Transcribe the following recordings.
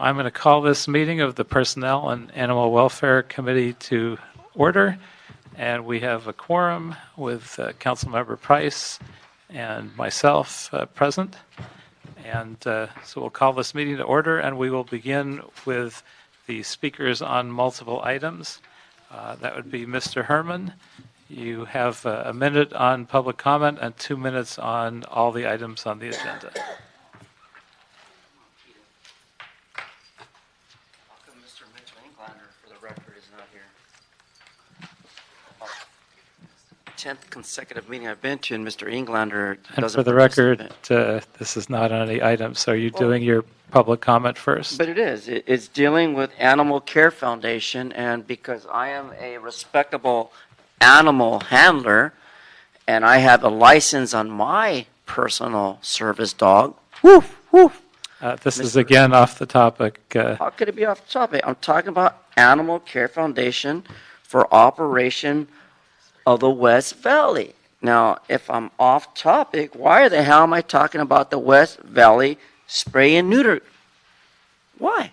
I'm going to call this meeting of the Personnel and Animal Welfare Committee to order. And we have a quorum with Councilmember Price and myself present. And so we'll call this meeting to order, and we will begin with the speakers on multiple items. That would be Mr. Herman. You have a minute on public comment and 2 minutes on all the items on the agenda. For the record, is not here. 10th consecutive meeting I've been to, and Mr. Englander doesn't. And for the record, this is not on any item. So are you doing your public comment first? But it is. It's dealing with Animal Care Foundation, and because I am a respectable animal handler, and I have a license on my personal service dog. Woof, woof. This is again off the topic. How could it be off the topic? I'm talking about Animal Care Foundation for operation of the West Valley. Now, if I'm off topic, why the hell am I talking about the West Valley spray and neuter? Why?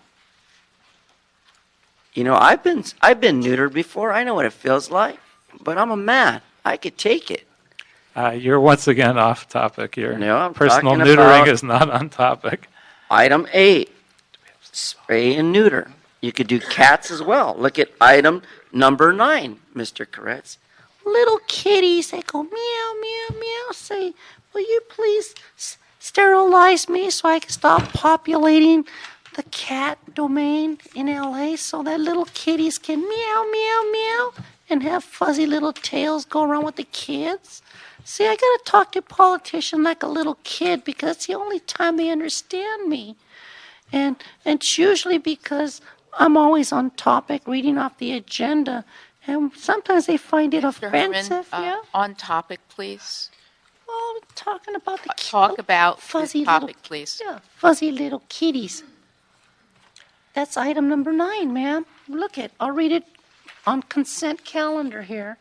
You know, I've been neutered before. I know what it feels like, but I'm a man. I could take it. You're once again off topic. Your I'm personal talking neutering about is not on topic. Item 8, spray and neuter. You could do cats as well. Look at item number 9, Mr. Koretz. Little kitties, they go meow, meow, meow, say, will you please sterilize me so I can stop populating the cat domain in LA so that little kitties can meow, meow, meow and have fuzzy little tails go around with the kids? See, I got to talk to a politician like a little kid because it's the only time they understand me. And it's usually because I'm always on topic, reading off the agenda. And sometimes they find it offensive. Herman, on topic, please. Well, I'm talking about the Talk about fuzzy the topic, little, please. Yeah, fuzzy little kitties. That's item number 9, ma'am. Look it. I'll read it on consent calendar here.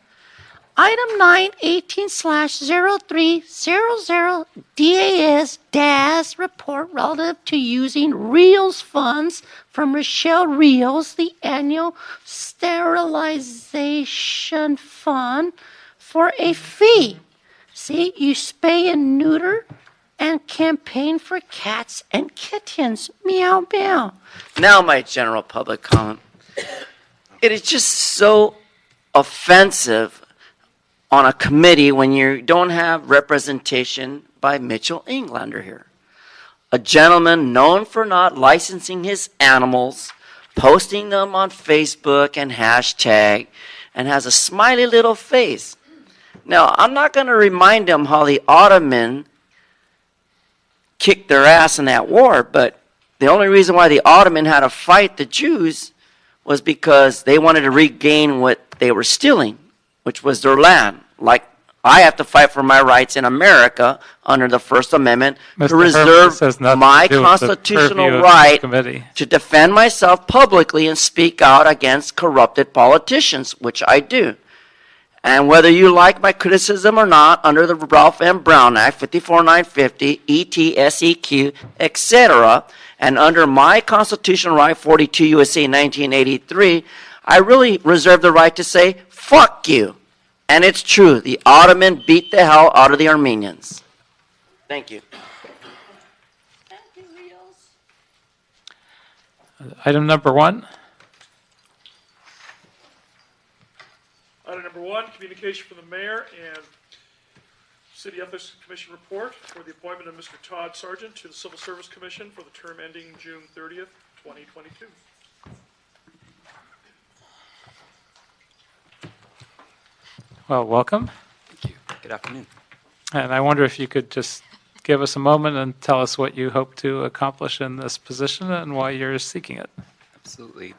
Item 9, 18/0300 DAS report relative to using Rios funds from Rochelle Rios, the annual sterilization fund, for a fee. See, you spay and neuter and campaign for cats and kittens. Meow, meow. Now my general public comment. It is just so offensive on a committee when you don't have representation by Mitchell Englander here. A gentleman known for not licensing his animals, posting them on Facebook and hashtag, and has a smiley little face. Now, I'm not going to remind him how the Ottoman kicked their ass in that war, but the only reason why the Ottoman had to fight the Jews was because they wanted to regain what they were stealing, which was their land. Like I have to fight for my rights in America under the First Amendment to reserve my constitutional right to defend myself publicly and speak out against corrupted politicians, which I do. And whether you like my criticism or not, under the Ralph M. Brown Act, 54950, ETSEQ, etc., and under my constitutional right, 42 U.S.C. 1983, I really reserve the right to say, fuck you. And it's true. The Ottoman beat the hell out of the Armenians. Thank you. Thank you, Rios. Item number 1. Item number 1, communication from the mayor and City Ethics Commission report for the appointment of Mr. Todd Sargent to the Civil Service Commission for the term ending June 30th, 2022. Well, welcome. Thank you. Good afternoon. And I wonder if you could just give us a moment and tell us what you hope to accomplish in this position and why you're seeking it. Absolutely.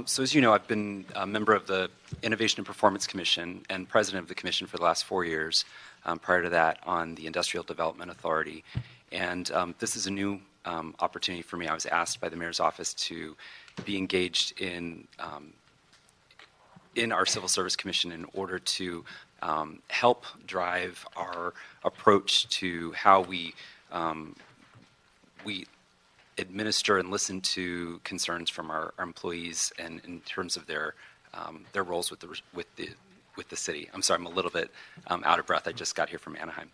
So as you know, I've been a member of the Innovation and Performance Commission and president of the commission for the last 4 years. Prior to that, on the Industrial Development Authority. And this is a new opportunity for me. I was asked by the mayor's office to be engaged in our Civil Service Commission in order to help drive our approach to how we administer and listen to concerns from our employees and in terms of their roles with the city. I'm sorry, I'm a little bit out of breath. I just got here from Anaheim.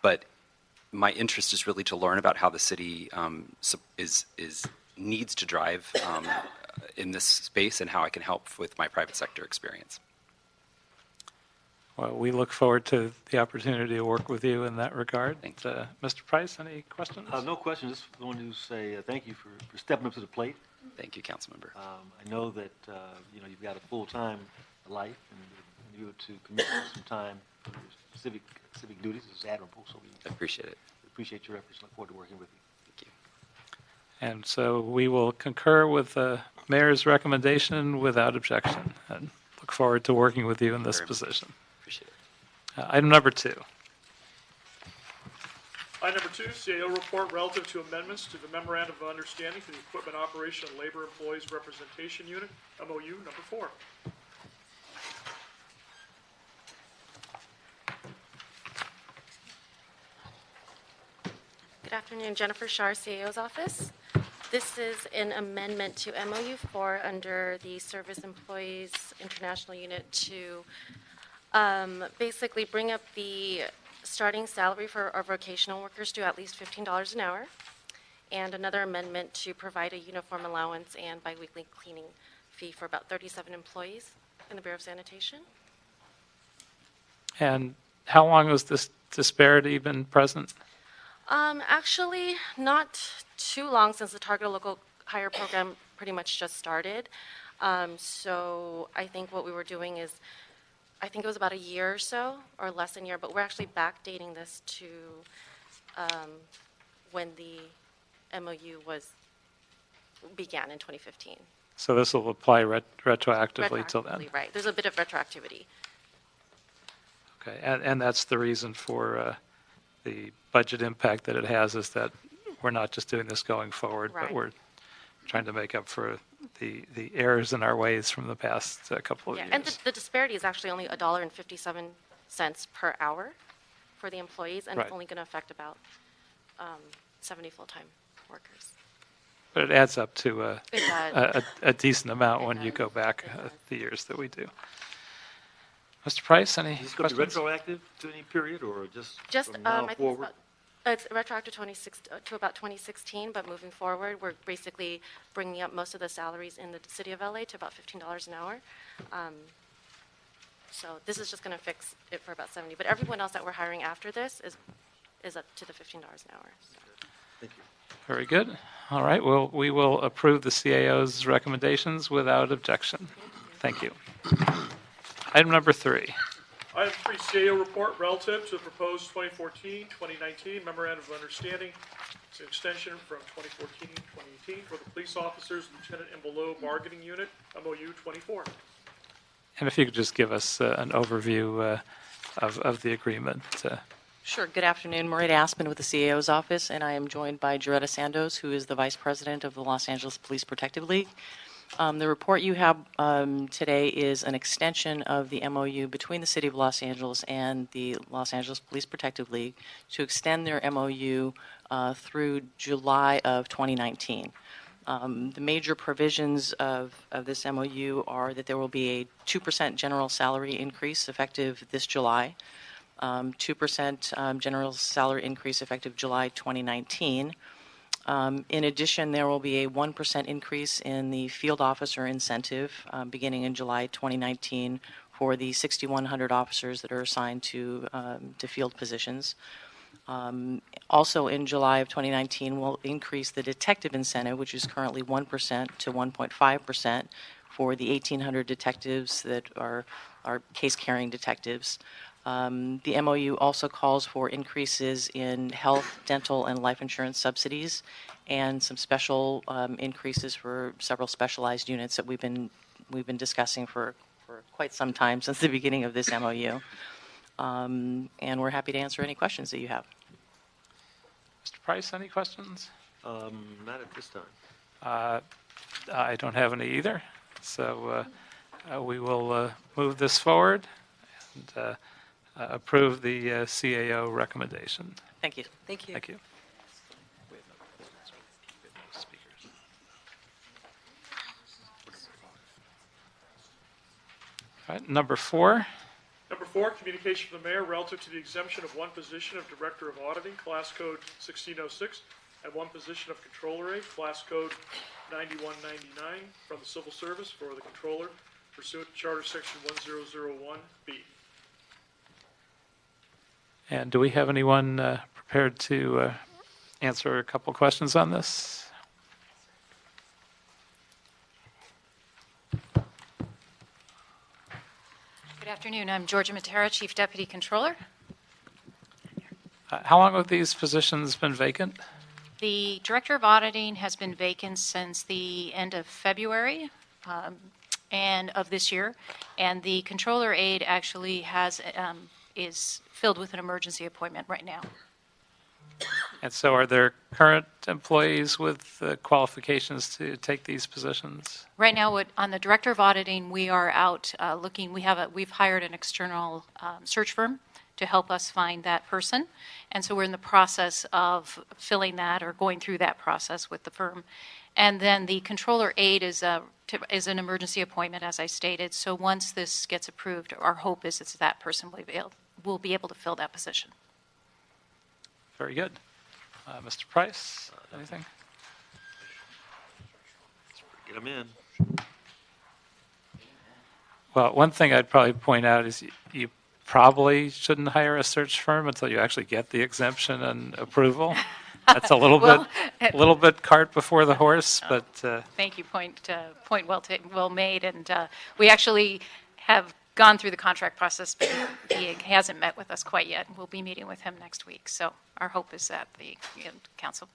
But my interest is really to learn about how the city needs to drive in this space and how I can help with my private sector experience. Well, we look forward to the opportunity to work with you in that regard. Thank you. Mr. Price, any questions? No questions. Just want to say thank you for stepping up to the plate. Thank you, Councilmember. I know that you've got a full-time life, and you able to commit some time for your civic duties is admirable. So we Appreciate it. appreciate your efforts. Look forward to working with you. Thank you. And so we will concur with the mayor's recommendation without objection, and look forward to working with you in this Very much. position. Appreciate it. Item number 2. Item number 2, CAO report relative to amendments to the Memorandum of Understanding for the Equipment Operation and Labor Employees Representation Unit, MOU number 4. Good afternoon, Jennifer Shar, CAO's office. This is an amendment to MOU 4 under the Service Employees International Unit to basically bring up the starting salary for our vocational workers to at least $15 an hour, and another amendment to provide a uniform allowance and biweekly cleaning fee for about 37 employees in the Bureau of Sanitation. And how long has this disparity been present? Actually, not too long, since the Targeted Local Hire Program pretty much just started. So I think what we were doing is, I think it was about a year or so, or less than a year, but we're actually backdating this to when the MOU began in 2015. So this will apply retroactively till then? Retroactively, right. There's a bit of retroactivity. Okay, and that's the reason for the budget impact that it has, is that we're not just doing this going forward, but Right. we're trying to make up for the errors in our ways from the past couple of Yeah, years. and the disparity is actually only $1.57 per hour for the employees, and Right. it's only going to affect about 70 full-time workers. But it adds up to It does. a decent amount when It you does. go back It does. the years that we do. Mr. Price, any Is this going to be questions? retroactive to any period, or just Just, from now I think forward? it's retroactive to about 2016, but moving forward, we're basically bringing up most of the salaries in the city of LA to about $15 an hour. So this is just going to fix it for about 70, but everyone else that we're hiring after this is up to the $15 an hour. So. Thank you. Very good. All right, well, we will approve the CAO's recommendations without objection. Thank you. Item number 3. Item 3, CAO report relative to the proposed 2014-2019 Memorandum of Understanding. It's an extension from 2014-2018 for the police officers, lieutenant and below bargaining unit, MOU 24. And if you could just give us an overview of the agreement. Sure. Good afternoon. Marita Aspen with the CAO's office, and I am joined by Joretta Sandos, who is the Vice President of the Los Angeles Police Protective League. The report you have today is an extension of the MOU between the City of Los Angeles and the Los Angeles Police Protective League to extend their MOU through July of 2019. The major provisions of this MOU are that there will be a 2% general salary increase effective this July, 2% general salary increase effective July 2019. In addition, there will be a 1% increase in the field officer incentive beginning in July 2019 for the 6,100 officers that are assigned to field positions. Also in July of 2019, we'll increase the detective incentive, which is currently 1% to 1.5% for the 1,800 detectives that are case-carrying detectives. The MOU also calls for increases in health, dental, and life insurance subsidies, and some special increases for several specialized units that we've been discussing for quite some time, since the beginning of this MOU. And we're happy to answer any questions that you have. Mr. Price, any questions? Not at this time. I don't have any either. So we will move this forward and approve the CAO recommendation. Thank you. Thank you. Thank you. right, number 4. Number 4, communication from the mayor relative to the exemption of one position of Director of Auditing, Class Code 1606, and one position of Controller Aide, Class Code 9199, from the Civil Service for the Controller pursuant to Charter Section 1001B. And do we have anyone prepared to answer a couple questions on this? Good afternoon. I'm Georgia Matera, Chief Deputy Controller. How long have these positions been vacant? The Director of Auditing has been vacant since the end of February and of this year, and the Controller Aide actually is filled with an emergency appointment right now. And so are there current employees with qualifications to take these positions? Right now, on the Director of Auditing, we are out looking. We've hired an external search firm to help us find that person, and so we're in the process of filling that or going through that process with the firm. And then the Controller Aide is an emergency appointment, as I stated. So once this gets approved, our hope is that person will be able to fill that position. Very good. Mr. Price, anything? Get them in. Well, one thing I'd probably point out is you probably shouldn't hire a search firm until you actually get the exemption and approval. That's a little bit cart before the horse, but Thank you. Point well made. And we actually have gone through the contract process, but he hasn't met with us quite yet. We'll be meeting with him next week. So our hope is that the council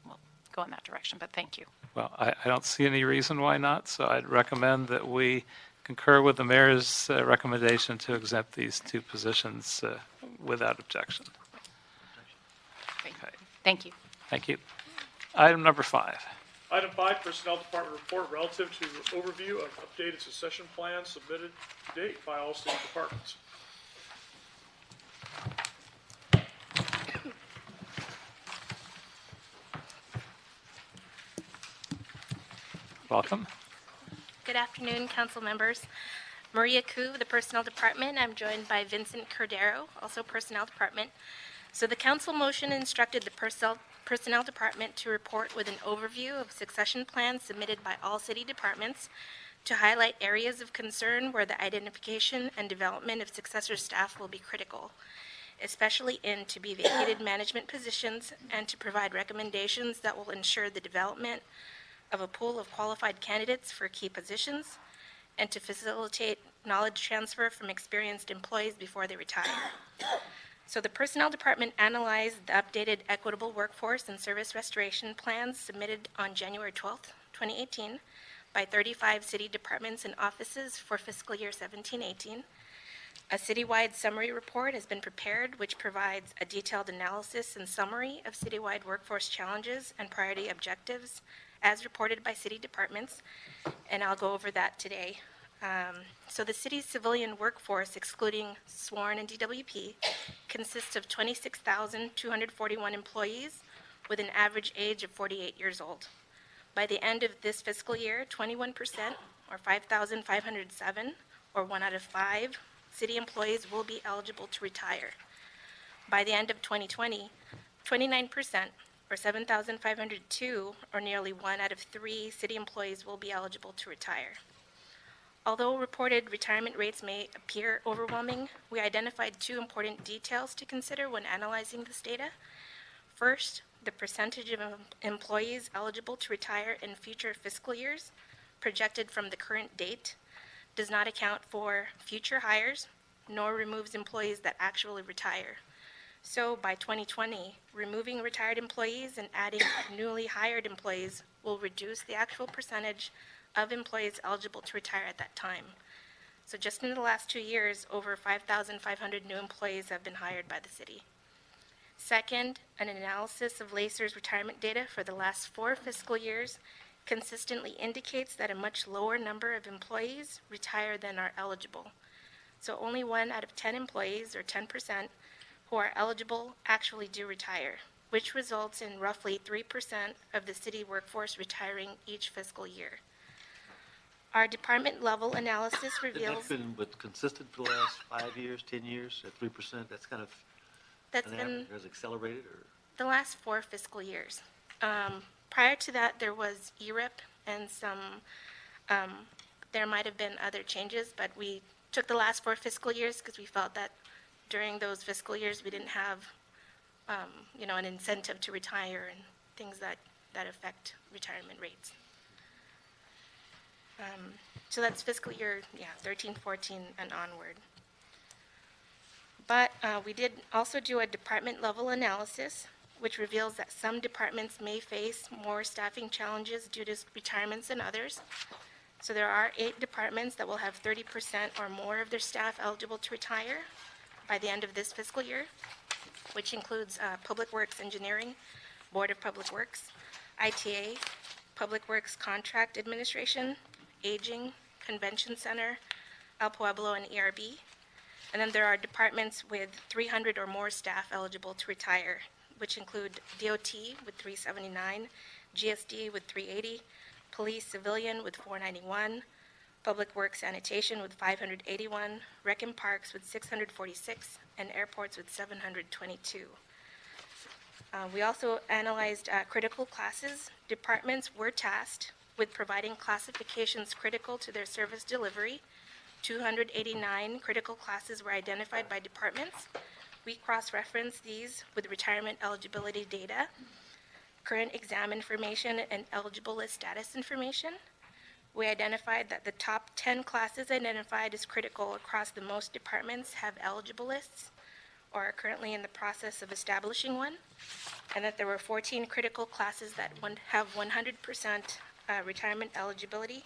will go in that direction. But thank you. well, I don't see any reason why not. So I'd recommend that we concur with the mayor's recommendation to exempt these 2 positions without objection. Great. Okay. Thank you. Thank you. Item number 5. Item 5, Personnel Department report relative to overview of updated succession plans submitted to date by all city departments. Welcome. Good afternoon, council members. Maria Koo, the Personnel Department. I'm joined by Vincent Cordero, also Personnel Department. So the council motion instructed the Personnel Department to report with an overview of succession plans submitted by all city departments to highlight areas of concern where the identification and development of successor staff will be critical, especially in to be vacated management positions, and to provide recommendations that will ensure the development of a pool of qualified candidates for key positions, and to facilitate knowledge transfer from experienced employees before they retire. So the Personnel Department analyzed the updated equitable workforce and service restoration plans submitted on January 12th, 2018 by 35 city departments and offices for fiscal year 17-18. A citywide summary report has been prepared, which provides a detailed analysis and summary of citywide workforce challenges and priority objectives as reported by city departments, and I'll go over that today. So the city's civilian workforce, excluding sworn and DWP, consists of 26,241 employees with an average age of 48 years old. By the end of this fiscal year, 21%, or 5,507, or 1 out of 5, city employees will be eligible to retire. By the end of 2020, 29%, or 7,502, or nearly 1 out of 3 city employees will be eligible to retire. Although reported retirement rates may appear overwhelming, we identified 2 important details to consider when analyzing this data. First, the percentage of employees eligible to retire in future fiscal years, projected from the current date, does not account for future hires, nor removes employees that actually retire. So by 2020, removing retired employees and adding newly hired employees will reduce the actual percentage of employees eligible to retire at that time. So just in the last 2 years, over 5,500 new employees have been hired by the city. Second, an analysis of LACER's retirement data for the last 4 fiscal years consistently indicates that a much lower number of employees retire than are eligible. So only 1 out of 10 employees, or 10%, who are eligible actually do retire, which results in roughly 3% of the city workforce retiring each fiscal year. Our department level analysis Has reveals that been but consistent for the last 5 years, 10 years, at 3%? That's kind of that's an been average, or has it accelerated, or? the last 4 fiscal years. Prior to that, there was ERIP and there might have been other changes, but we took the last 4 fiscal years because we felt that during those fiscal years, we didn't have, an incentive to retire and things that affect retirement rates. So that's fiscal year, 13, 14, and onward. But we did also do a department level analysis, which reveals that some departments may face more staffing challenges due to retirements than others. So there are 8 departments that will have 30% or more of their staff eligible to retire by the end of this fiscal year, which includes Public Works Engineering, Board of Public Works, ITA, Public Works Contract Administration, Aging, Convention Center, El Pueblo, and ERB. And then there are departments with 300 or more staff eligible to retire, which include DOT with 379, GSD with 380, Police Civilian with 491, Public Works Sanitation with 581, Rec and Parks with 646, and Airports with 722. We also analyzed critical classes. Departments were tasked with providing classifications critical to their service delivery. 289 critical classes were identified by departments. We cross-referenced these with retirement eligibility data, current exam information, and eligible list status information. We identified that the top 10 classes identified as critical across the most departments have eligible lists or are currently in the process of establishing one, and that there were 14 critical classes that have 100% retirement eligibility,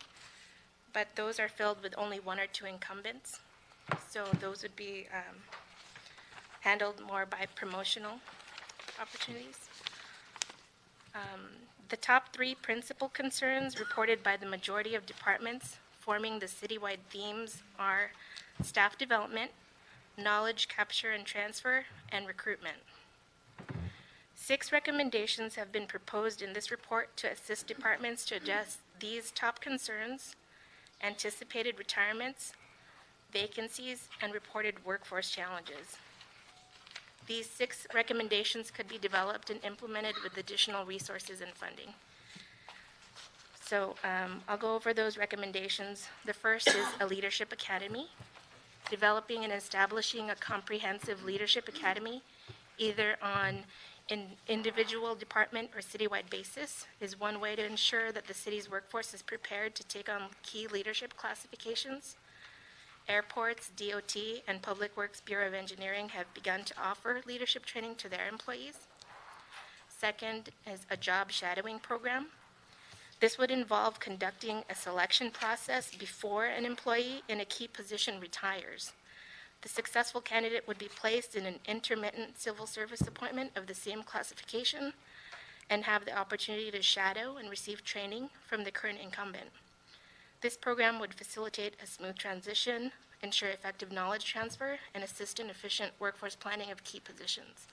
but those are filled with only 1 or 2 incumbents. So those would be handled more by promotional opportunities. The top 3 principal concerns reported by the majority of departments forming the citywide themes are staff development, knowledge capture and transfer, and recruitment. 6 recommendations have been proposed in this report to assist departments to address these top concerns: anticipated retirements, vacancies, and reported workforce challenges. These 6 recommendations could be developed and implemented with additional resources and funding. So I'll go over those recommendations. The first is a leadership academy. Developing and establishing a comprehensive leadership academy, either on an individual department or citywide basis, is one way to ensure that the city's workforce is prepared to take on key leadership classifications. Airports, DOT, and Public Works Bureau of Engineering have begun to offer leadership training to their employees. Second is a job shadowing program. This would involve conducting a selection process before an employee in a key position retires. The successful candidate would be placed in an intermittent civil service appointment of the same classification and have the opportunity to shadow and receive training from the current incumbent. This program would facilitate a smooth transition, ensure effective knowledge transfer, and assist in efficient workforce planning of key positions.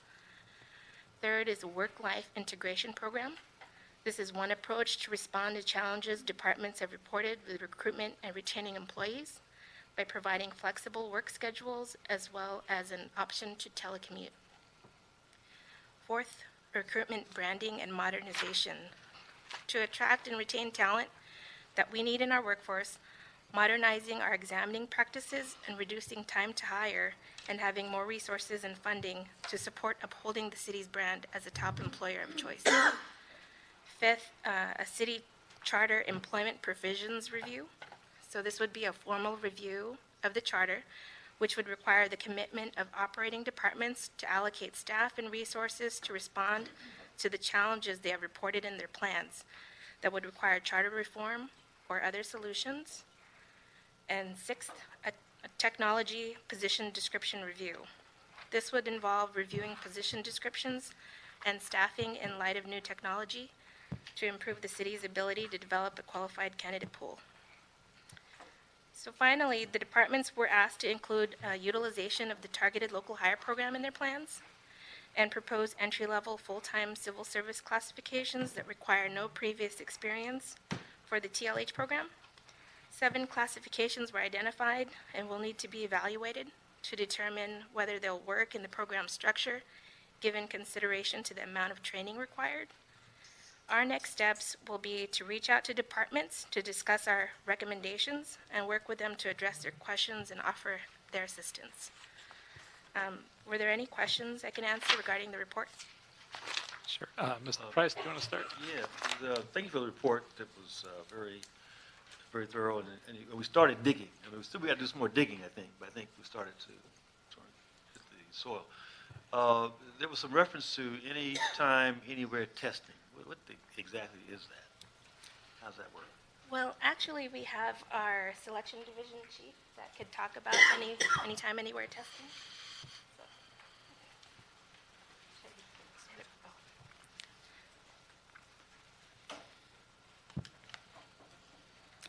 Third is a work-life integration program. This is one approach to respond to challenges departments have reported with recruitment and retaining employees by providing flexible work schedules as well as an option to telecommute. Fourth, recruitment, branding, and modernization. To attract and retain talent that we need in our workforce, modernizing our examining practices and reducing time to hire, and having more resources and funding to support upholding the city's brand as a top employer of choice. Fifth, a city charter employment provisions review. So this would be a formal review of the charter, which would require the commitment of operating departments to allocate staff and resources to respond to the challenges they have reported in their plans that would require charter reform or other solutions. And sixth, a technology position description review. This would involve reviewing position descriptions and staffing in light of new technology to improve the city's ability to develop a qualified candidate pool. So finally, the departments were asked to include utilization of the targeted local hire program in their plans and propose entry-level full-time civil service classifications that require no previous experience for the TLH program. 7 classifications were identified and will need to be evaluated to determine whether they'll work in the program structure, given consideration to the amount of training required. Our next steps will be to reach out to departments to discuss our recommendations and work with them to address their questions and offer their assistance. Were there any questions I can answer regarding the report? Sure. Mr. Price, do you want to start? Yeah, thank you for the report. That was very, very thorough, and we started digging. I mean, we got to do some more digging, I think, but I think we started to sort of hit the soil. There was some reference to anytime, anywhere testing. What exactly is that? How does that work? Well, actually, we have our selection division chief that could talk about anytime, anywhere testing.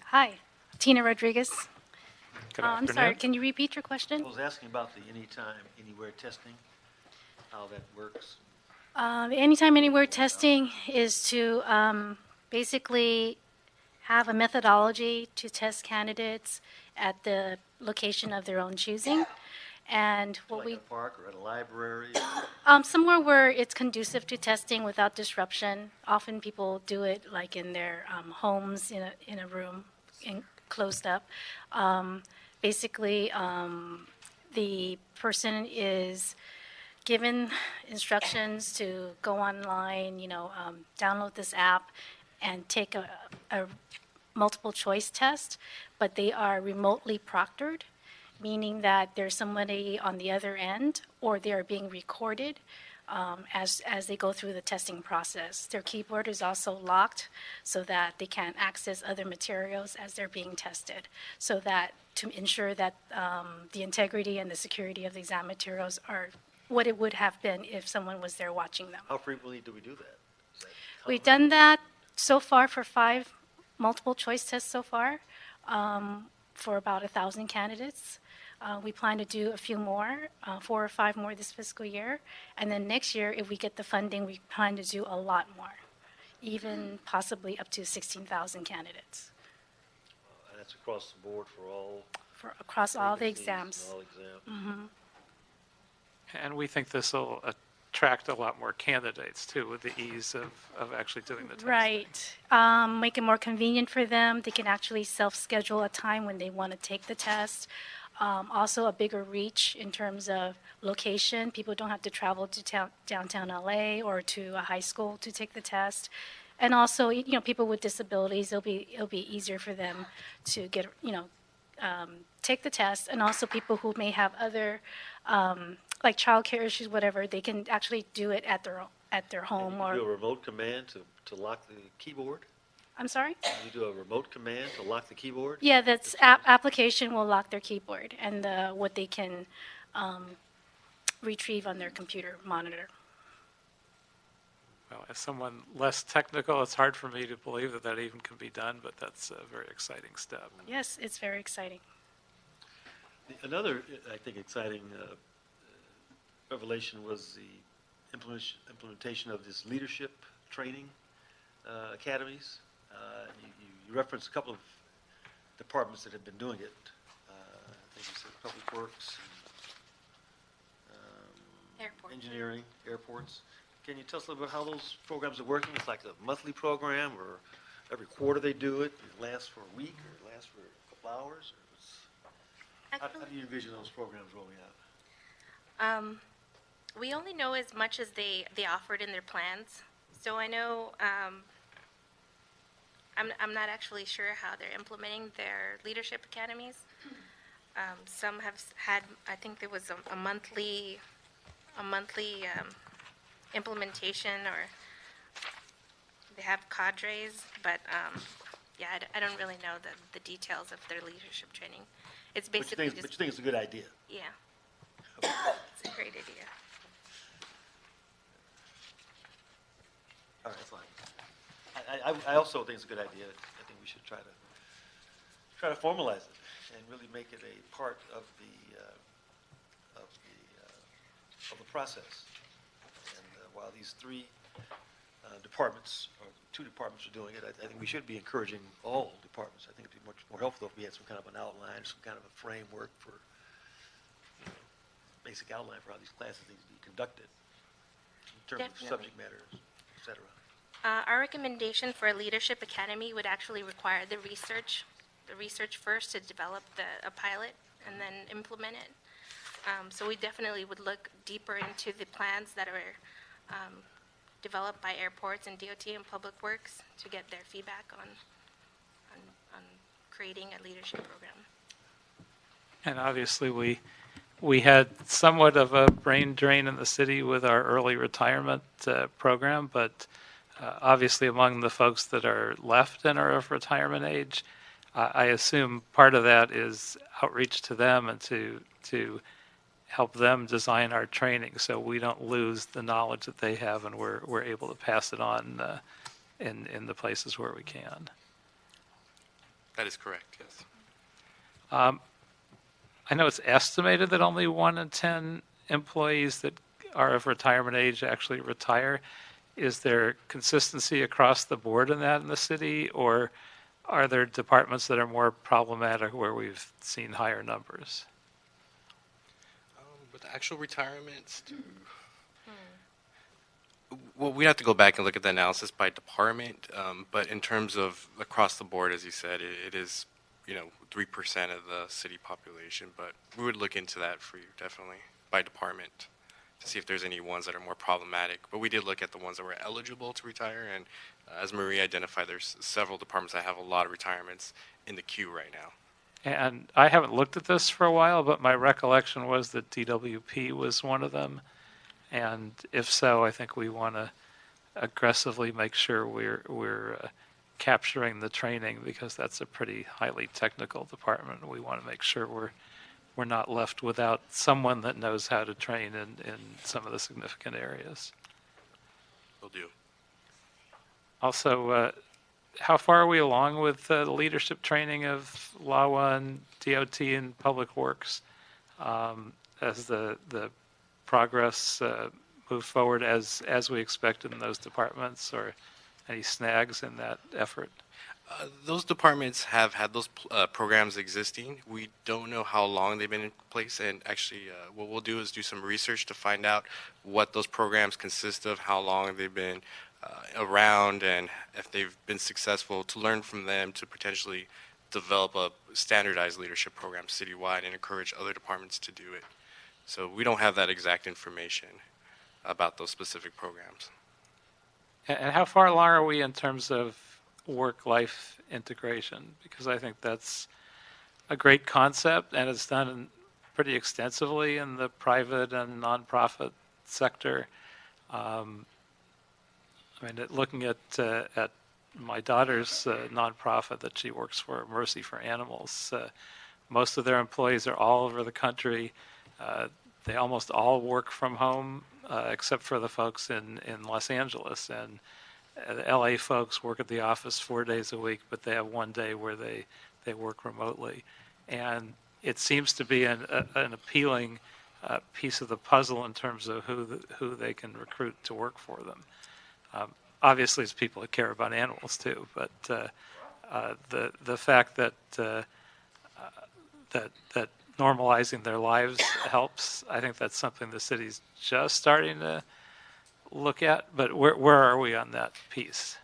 Hi, Tina Rodriguez. Good I'm afternoon. sorry, can you repeat your question? I was asking about the anytime, anywhere testing, how that works. Anytime, anywhere testing is to basically have a methodology to test candidates at the location of their own choosing. And what Like at a park or at a library? somewhere where it's conducive to testing without disruption. Often people do it like in their homes in a room, closed up. Basically, the person is given instructions to go online, download this app and take a multiple choice test, but they are remotely proctored, meaning that there's somebody on the other end, or they are being recorded as they go through the testing process. Their keyboard is also locked so that they can't access other materials as they're being tested, so that to ensure that the integrity and the security of the exam materials are what it would have been if someone was there watching them. How frequently do we do that? Is that We've done that so far for 5 multiple choice tests so far, for about 1,000 candidates. We plan to do a few more, 4 or 5 more this fiscal year. And then next year, if we get the funding, we plan to do a lot more, even possibly up to 16,000 candidates. And that's across the board for all? Across all the vacancies exams. and all exams. Mm-hmm. And we think this will attract a lot more candidates, too, with the ease of actually doing the testing. Right. Make it more convenient for them. They can actually self-schedule a time when they want to take the test. Also, a bigger reach in terms of location. People don't have to travel to downtown LA or to a high school to take the test. And also, people with disabilities, it'll be easier for them to get, take the test. And also, people who may have other, like childcare issues, whatever, they can actually do it at their home. And you do a remote command to lock the keyboard? I'm sorry? You do a remote command to lock the keyboard? Yeah, that's application will lock their keyboard and what they can retrieve on their computer monitor. Well, as someone less technical, it's hard for me to believe that even can be done, but that's a very exciting step. Yes, it's very exciting. Another, I think, exciting revelation was the implementation of this leadership training academies. You referenced a couple of departments that have been doing it. I think you said Public Works, Airport. Engineering, airports. Can you tell us a little bit how those programs are working? It's like a monthly program, or every quarter they do it? It lasts for a week, or it lasts for a couple hours? How do you envision those programs rolling out? We only know as much as they offered in their plans. So I know, I'm not actually sure how they're implementing their leadership academies. Some have had, I think there was a monthly implementation, or they have cadres, but yeah, I don't really know the details of their leadership training. It's basically But you think it's a good idea? Yeah. It's a great idea. All right, fine. I also think it's a good idea. I think we should try to formalize it and really make it a part of the process. And while these 3 departments, or two departments are doing it. I think we should be encouraging all departments. I think it'd be much more helpful if we had some kind of an outline, some kind of a framework for, basic outline for how these classes need to be conducted in terms Definitely. of subject matters, et cetera. Our recommendation for a leadership academy would actually require the research first to develop a pilot and then implement it. So we definitely would look deeper into the plans that are developed by airports and DOT and Public Works to get their feedback on creating a leadership program. And obviously, we had somewhat of a brain drain in the city with our early retirement program, but obviously among the folks that are left and are of retirement age, I assume part of that is outreach to them and to help them design our training so we don't lose the knowledge that they have and we're able to pass it on in the places where we can. That is correct, yes. I know it's estimated that only 1 in 10 employees that are of retirement age actually retire. Is there consistency across the board in that in the city, or are there departments that are more problematic where we've seen higher numbers? With the actual retirements, well, we'd have to go back and look at the analysis by department, but in terms of across the board, as you said, it is 3% of the city population, but we would look into that for you, definitely, by department, to see if there's any ones that are more problematic. But we did look at the ones that were eligible to retire, and as Marie identified, there's several departments that have a lot of retirements in the queue right now. And I haven't looked at this for a while, but my recollection was that DWP was one of them. And if so, I think we want to aggressively make sure we're capturing the training, because that's a pretty highly technical department. We want to make sure we're not left without someone that knows how to train in some of the significant areas. Will do. Also, how far are we along with the leadership training of LAWA and DOT and Public Works? As the progress move forward as we expected in those departments, or any snags in that effort? Those departments have had those programs existing. We don't know how long they've been in place, and actually what we'll do is do some research to find out what those programs consist of, how long they've been around, and if they've been successful, to learn from them to potentially develop a standardized leadership program citywide and encourage other departments to do it. So we don't have that exact information about those specific programs. And how far along are we in terms of work-life integration? Because I think that's a great concept, and it's done pretty extensively in the private and nonprofit sector. Looking at my daughter's nonprofit that she works for, Mercy for Animals, most of their employees are all over the country. They almost all work from home, except for the folks in Los Angeles. And the LA folks work at the office 4 days a week, but they have one day where they work remotely. And it seems to be an appealing piece of the puzzle in terms of who they can recruit to work for them. Obviously, it's people that care about animals too, but the fact that normalizing their lives helps. I think that's something the city's just starting to look at. But where are we on that piece?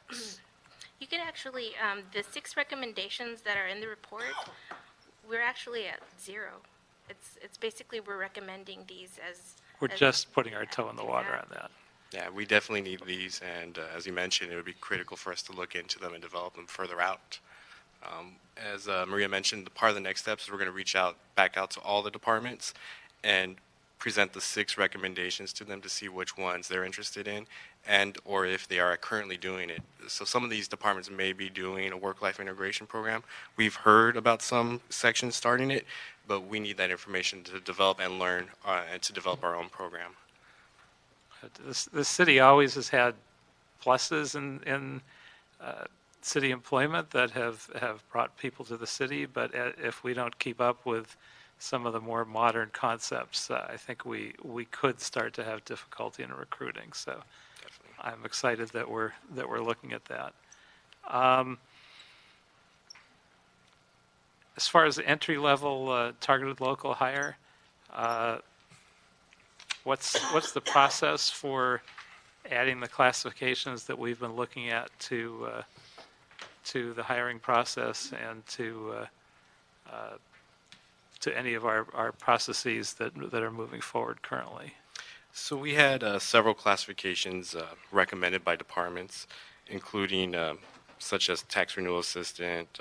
You can actually, the 6 recommendations that are in the report, we're actually at 0. It's basically we're recommending these as... We're just putting our toe in the water on that. Yeah, we definitely need these, and as you mentioned, it would be critical for us to look into them and develop them further out. As Maria mentioned, part of the next steps is we're going to back out to all the departments and present the 6 recommendations to them to see which ones they're interested in, and or if they are currently doing it. So some of these departments may be doing a work-life integration program. We've heard about some sections starting it, but we need that information to develop and learn and to develop our own program. The city always has had pluses in city employment that have brought people to the city, but if we don't keep up with some of the more modern concepts, I think we could start to have difficulty in recruiting. So Definitely. I'm excited that we're looking at that. As far as the entry-level targeted local hire, what's the process for adding the classifications that we've been looking at to the hiring process and to any of our processes that are moving forward currently? So we had several classifications recommended by departments, including such as tax renewal assistant,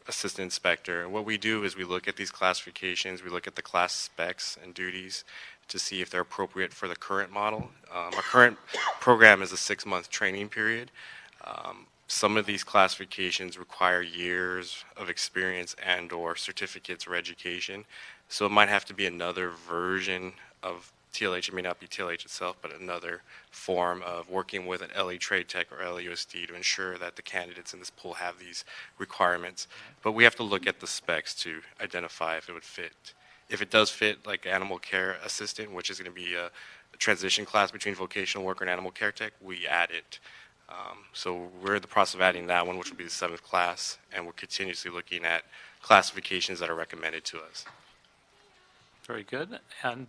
assistant inspector. What we do is we look at these classifications, we look at the class specs and duties to see if they're appropriate for the current model. Our current program is a 6-month training period. Some of these classifications require years of experience and or certificates or education. So it might have to be another version of TLH. It may not be TLH itself, but another form of working with an LA Trade Tech or LAUSD to ensure that the candidates in this pool have these requirements. But we have to look at the specs to identify if it would fit. If it does fit, like animal care assistant, which is going to be a transition class between vocational worker and animal care tech, we add it. So we're in the process of adding that one, which will be the 7th class, and we're continuously looking at classifications that are recommended to us. Very good. And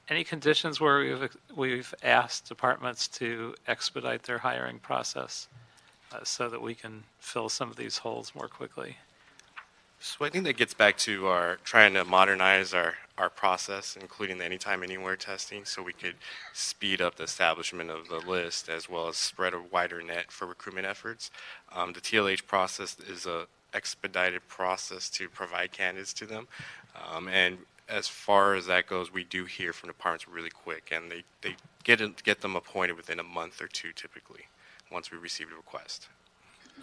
any conditions where we've asked departments to expedite their hiring process so that we can fill some of these holes more quickly? So I think that gets back to our trying to modernize our process, including the anytime, anywhere testing, so we could speed up the establishment of the list as well as spread a wider net for recruitment efforts. The TLH process is a expedited process to provide candidates to them. And as far as that goes, we do hear from departments really quick, and they get them appointed within a month or two typically once we receive a request.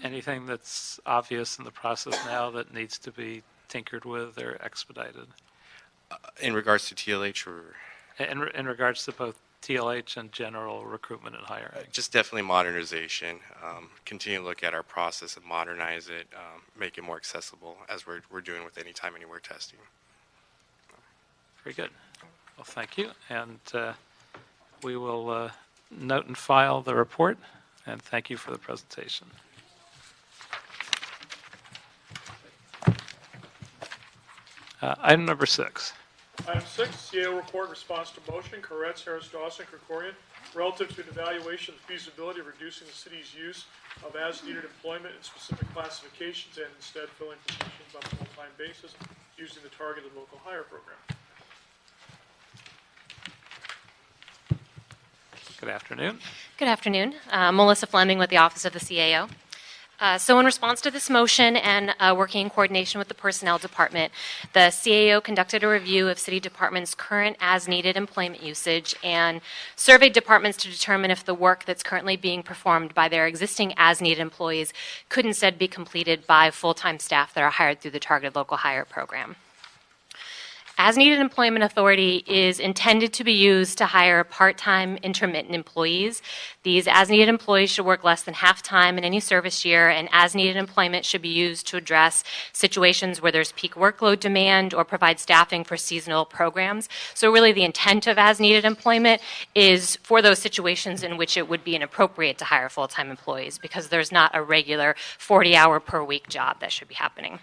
Anything that's obvious in the process now that needs to be tinkered with or expedited? In regards to TLH or? In regards to both TLH and general recruitment and hiring? Just definitely modernization. Continue to look at our process and modernize it, make it more accessible as we're doing with anytime, anywhere testing. Very good. Well, thank you. And we will note and file the report, and thank you for the presentation. Item number 6. Item 6, CAO report response to motion, Koretz, Harris Dawson, Krikorian, relative to an evaluation of the feasibility of reducing the city's use of as-needed employment in specific classifications and instead filling positions on a full-time basis using the targeted local hire program. Good afternoon. Good afternoon. Melissa Fleming with the Office of the CAO. So in response to this motion and working in coordination with the Personnel Department, the CAO conducted a review of City Department's current as-needed employment usage and surveyed departments to determine if the work that's currently being performed by their existing as-needed employees could instead be completed by full-time staff that are hired through the Targeted Local Hire program. As-needed employment authority is intended to be used to hire part-time intermittent employees. These as-needed employees should work less than half-time in any service year, and as-needed employment should be used to address situations where there's peak workload demand or provide staffing for seasonal programs. So really the intent of as-needed employment is for those situations in which it would be inappropriate to hire full-time employees because there's not a regular 40-hour per week job that should be happening.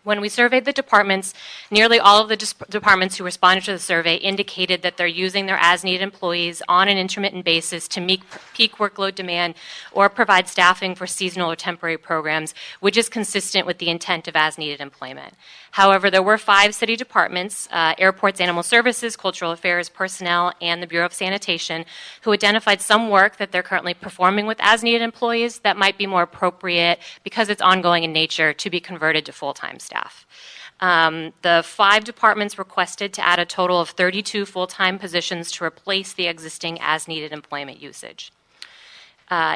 When we surveyed the departments, nearly all of the departments who responded to the survey indicated that they're using their as-needed employees on an intermittent basis to meet peak workload demand or provide staffing for seasonal or temporary programs, which is consistent with the intent of as-needed employment. However, there were 5 city departments, Airports, Animal Services, Cultural Affairs, Personnel, and the Bureau of Sanitation, who identified some work that they're currently performing with as-needed employees that might be more appropriate because it's ongoing in nature to be converted to full-time staff. The 5 departments requested to add a total of 32 full-time positions to replace the existing as-needed employment usage.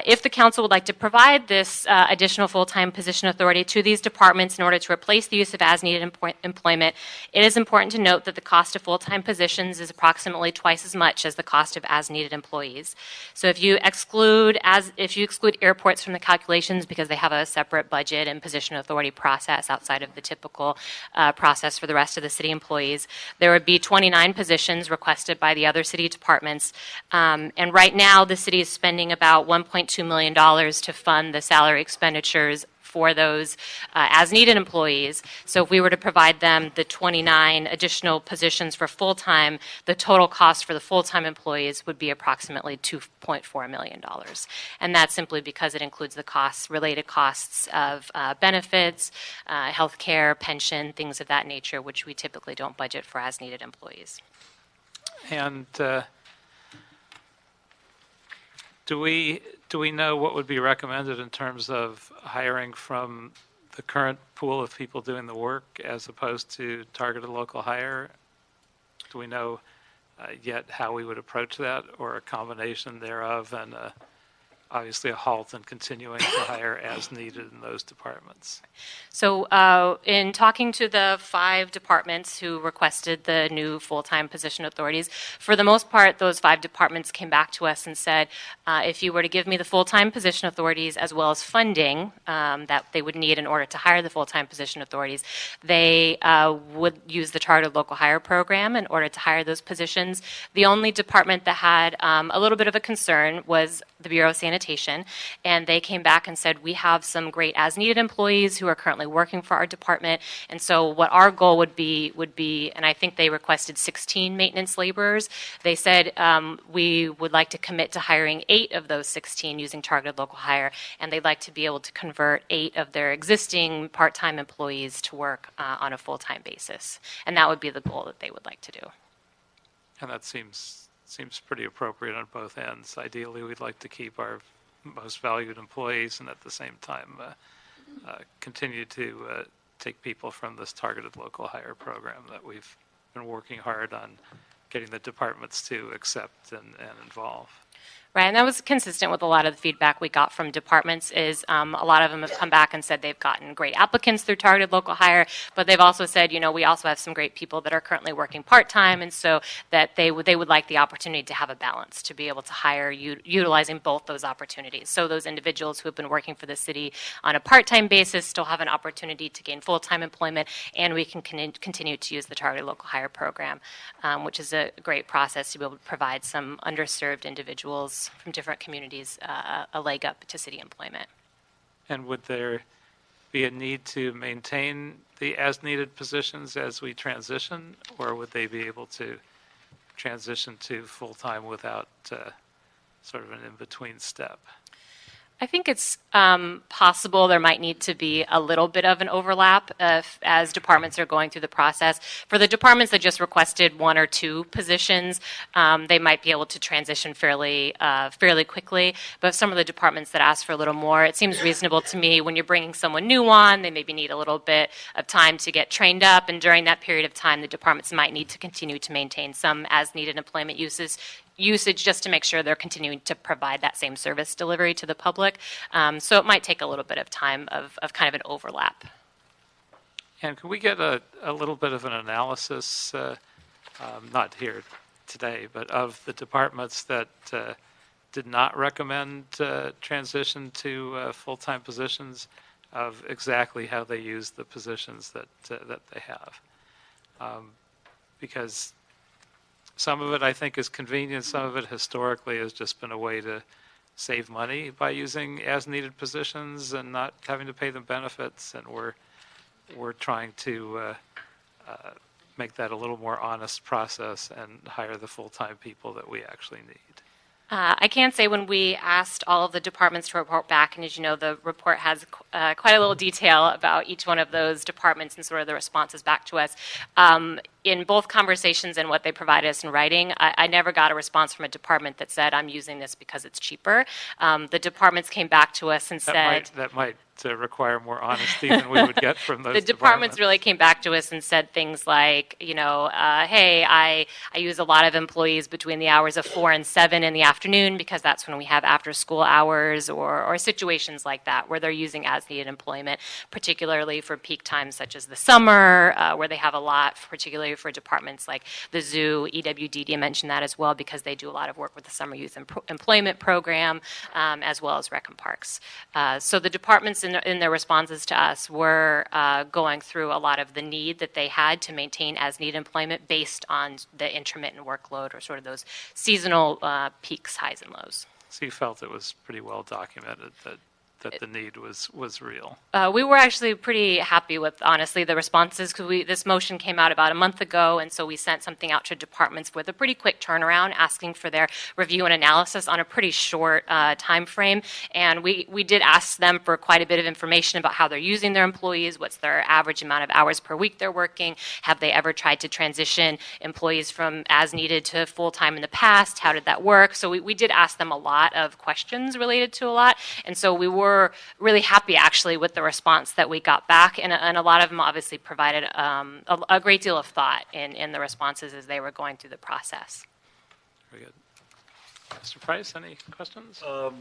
If the council would like to provide this additional full-time position authority to these departments in order to replace the use of as-needed employment, it is important to note that the cost of full-time positions is approximately twice as much as the cost of as-needed employees. So if you exclude airports from the calculations because they have a separate budget and position authority process outside of the typical process for the rest of the city employees, there would be 29 positions requested by the other city departments. And right now, the city is spending about $1.2 million to fund the salary expenditures for those as-needed employees. So if we were to provide them the 29 additional positions for full-time, the total cost for the full-time employees would be approximately $2.4 million. And that's simply because it includes the related costs of benefits, health care, pension, things of that nature, which we typically don't budget for as-needed employees. And do we know what would be recommended in terms of hiring from the current pool of people doing the work as opposed to targeted local hire? Do we know yet how we would approach that, or a combination thereof, and obviously a halt in continuing to hire as needed in those departments? So in talking to the 5 departments who requested the new full-time position authorities, for the most part, those 5 departments came back to us and said, if you were to give me the full-time position authorities as well as funding that they would need in order to hire the full-time position authorities, they would use the Chartered Local Hire Program in order to hire those positions. The only department that had a little bit of a concern was the Bureau of Sanitation, and they came back and said, we have some great as-needed employees who are currently working for our department, and so what our goal would be, and I think they requested 16 maintenance laborers. They said we would like to commit to hiring 8 of those 16 using targeted local hire, and they'd like to be able to convert 8 of their existing part-time employees to work on a full-time basis, and that would be the goal that they would like to do. And that seems pretty appropriate on both ends. Ideally, we'd like to keep our most valued employees and at the same time continue to take people from this targeted local hire program that we've been working hard on getting the departments to accept and involve. Right, and that was consistent with a lot of the feedback we got from departments is a lot of them have come back and said they've gotten great applicants through targeted local hire, but they've also said, we also have some great people that are currently working part-time, and so that they would like the opportunity to have a balance, to be able to hire utilizing both those opportunities. So those individuals who have been working for the city on a part-time basis still have an opportunity to gain full-time employment, and we can continue to use the targeted local hire program, which is a great process to be able to provide some underserved individuals from different communities a leg up to city employment. And would there be a need to maintain the as-needed positions as we transition, or would they be able to transition to full-time without sort of an in-between step? I think it's possible there might need to be a little bit of an overlap as departments are going through the process. For the departments that just requested 1 or 2 positions, they might be able to transition fairly quickly. But some of the departments that ask for a little more, it seems reasonable to me when you're bringing someone new on, they maybe need a little bit of time to get trained up. And during that period of time, the departments might need to continue to maintain some as-needed employment usage just to make sure they're continuing to provide that same service delivery to the public. So it might take a little bit of time of kind of an overlap. And can we get a little bit of an analysis, not here today, but of the departments that did not recommend transition to full-time positions, of exactly how they use the positions that they have? Because some of it, I think, is convenient. Some of it historically has just been a way to save money by using as-needed positions and not having to pay them benefits. And we're trying to make that a little more honest process and hire the full-time people that we actually need. I can say when we asked all of the departments to report back, and as you know, the report has quite a little detail about each one of those departments and sort of the responses back to us. in both conversations and what they provided us in writing, I never got a response from a department that said, I'm using this because it's cheaper. The departments came back to us and said... That might require more honesty than we would get from those The departments really came back to us and said things like, hey, I use a lot of employees between the hours of 4 and 7 in the afternoon because that's when we have after-school hours or situations like that where they're using as-needed employment, particularly for peak times such as the summer, where they have a lot, particularly for departments like the zoo, EWD mentioned that as well because they do a lot of work with the Summer Youth Employment Program, as well as Rec and Parks. So the departments in their responses to us were going through a lot of the need that they had to maintain as-needed employment based on the intermittent workload or sort of those seasonal peaks, highs, and lows. So you felt it was pretty well documented that the need was real. We were actually pretty happy with, honestly, the responses because this motion came out about a month ago, and so we sent something out to departments with a pretty quick turnaround, asking for their review and analysis on a pretty short time frame. And we did ask them for quite a bit of information about how they're using their employees, what's their average amount of hours per week they're working, have they ever tried to transition employees from as needed to full-time in the past, how did that work? So we did ask them a lot of questions related to a lot, and so we were really happy actually with the response that we got back, and a lot of them obviously provided a great deal of thought in the responses as they were going through the process. Very good. Mr. Price, any questions? So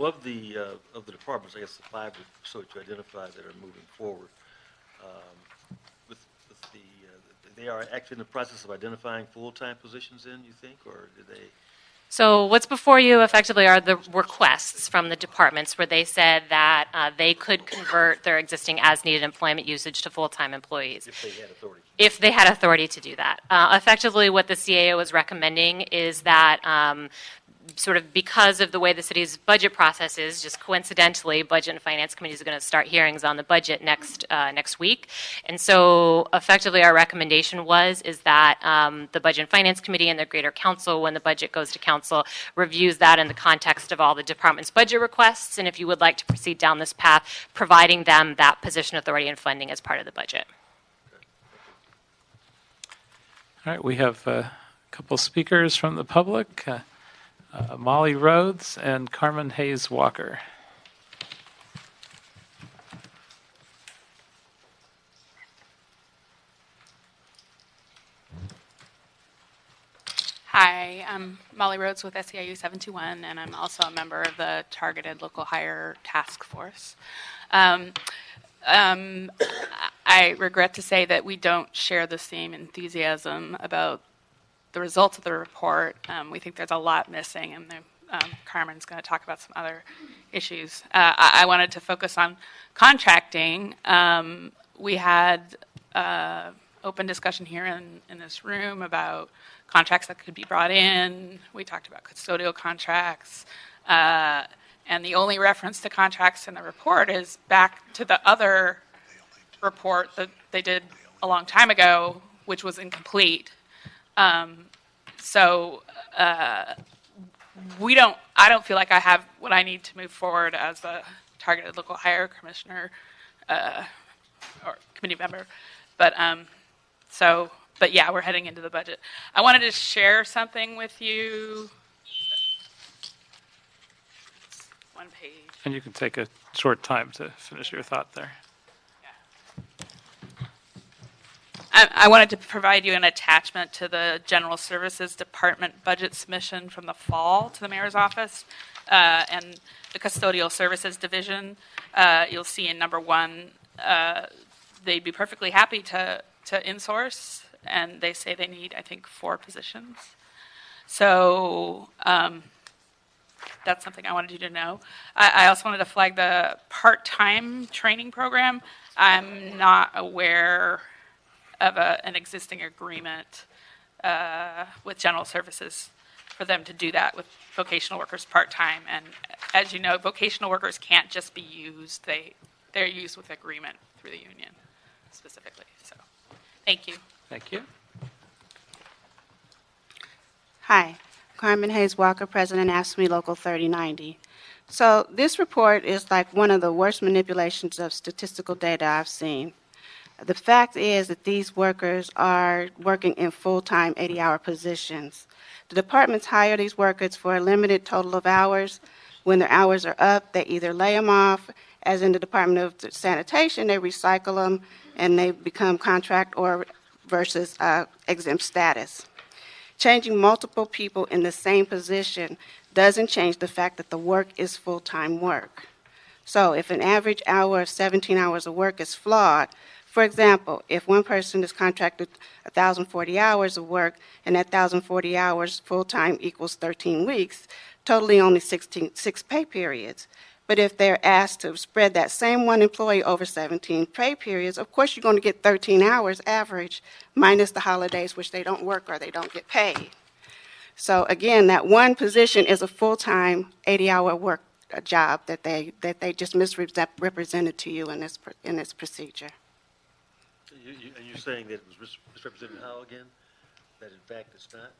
of the departments, I guess the 5 or so that you identified that are moving forward, they are actually in the process of identifying full-time positions in, you think, or did they? So what's before you effectively are the requests from the departments where they said that they could convert their existing as-needed employment usage to full-time employees. If they had authority. If they had authority to do that. Effectively, what the CAO is recommending is that sort of because of the way the city's budget process is, just coincidentally, Budget and Finance Committees are going to start hearings on the budget next week. And so effectively our recommendation is that the Budget and Finance Committee and the Greater Council, when the budget goes to council, reviews that in the context of all the department's budget requests. And if you would like to proceed down this path, providing them that position authority and funding as part of the budget. All right, we have a couple speakers from the public. Molly Rhodes and Carmen Hayes Walker. Hi, I'm Molly Rhodes with SEIU 721, and I'm also a member of the Targeted Local Hire Task Force. I regret to say that we don't share the same enthusiasm about the results of the report. We think there's a lot missing, and Carmen's going to talk about some other issues. I wanted to focus on contracting. We had open discussion here in this room about contracts that could be brought in. We talked about custodial contracts. And the only reference to contracts in the report is back to the other report that they did a long time ago, which was incomplete. So I don't feel like I have what I need to move forward as a targeted local hire commissioner or committee member. But yeah, we're heading into the budget. I wanted to share something with you. One page. And you can take a short time to finish your thought there. I wanted to provide you an attachment to the General Services Department budget submission from the fall to the mayor's office and the Custodial Services Division. You'll see in number 1, they'd be perfectly happy to insource, and they say they need, I think, 4 positions. So that's something I wanted you to know. I also wanted to flag the part-time training program. I'm not aware of an existing agreement with General Services for them to do that with vocational workers part-time. And as you know, vocational workers can't just be used. They're used with agreement through the union specifically. So thank you. Thank you. Hi, Carmen Hayes Walker, President, AFSCME Local 3090. So this report is like one of the worst manipulations of statistical data I've seen. The fact is that these workers are working in full-time 80-hour positions. The departments hire these workers for a limited total of hours. When their hours are up, they either lay them off, as in the Department of Sanitation, they recycle them and they become contract or versus exempt status. Changing multiple people in the same position doesn't change the fact that the work is full-time work. So if an average hour of 17 hours of work is flawed, for example, if one person is contracted 1,040 hours of work and that 1,040 hours full-time equals 13 weeks, totally only 6 pay periods. But if they're asked to spread that same one employee over 17 pay periods, of course you're going to get 13 hours average minus the holidays which they don't work or they don't get paid. So again, that one position is a full-time 80-hour work job that they just misrepresented to you in this procedure. And you're saying that it was misrepresented how again? That in fact it's not?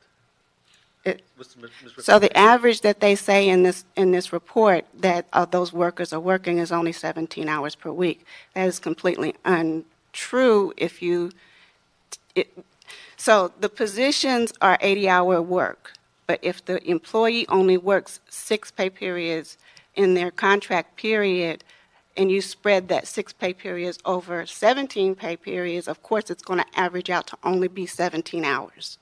What's the So the average that they say in this report that those workers are working is only 17 hours per week. That is completely untrue. So the positions are 80-hour work, but if the employee only works 6 pay periods in their contract period, and you spread that 6 pay periods over 17 pay periods, of course it's going to average out to only be 17 hours.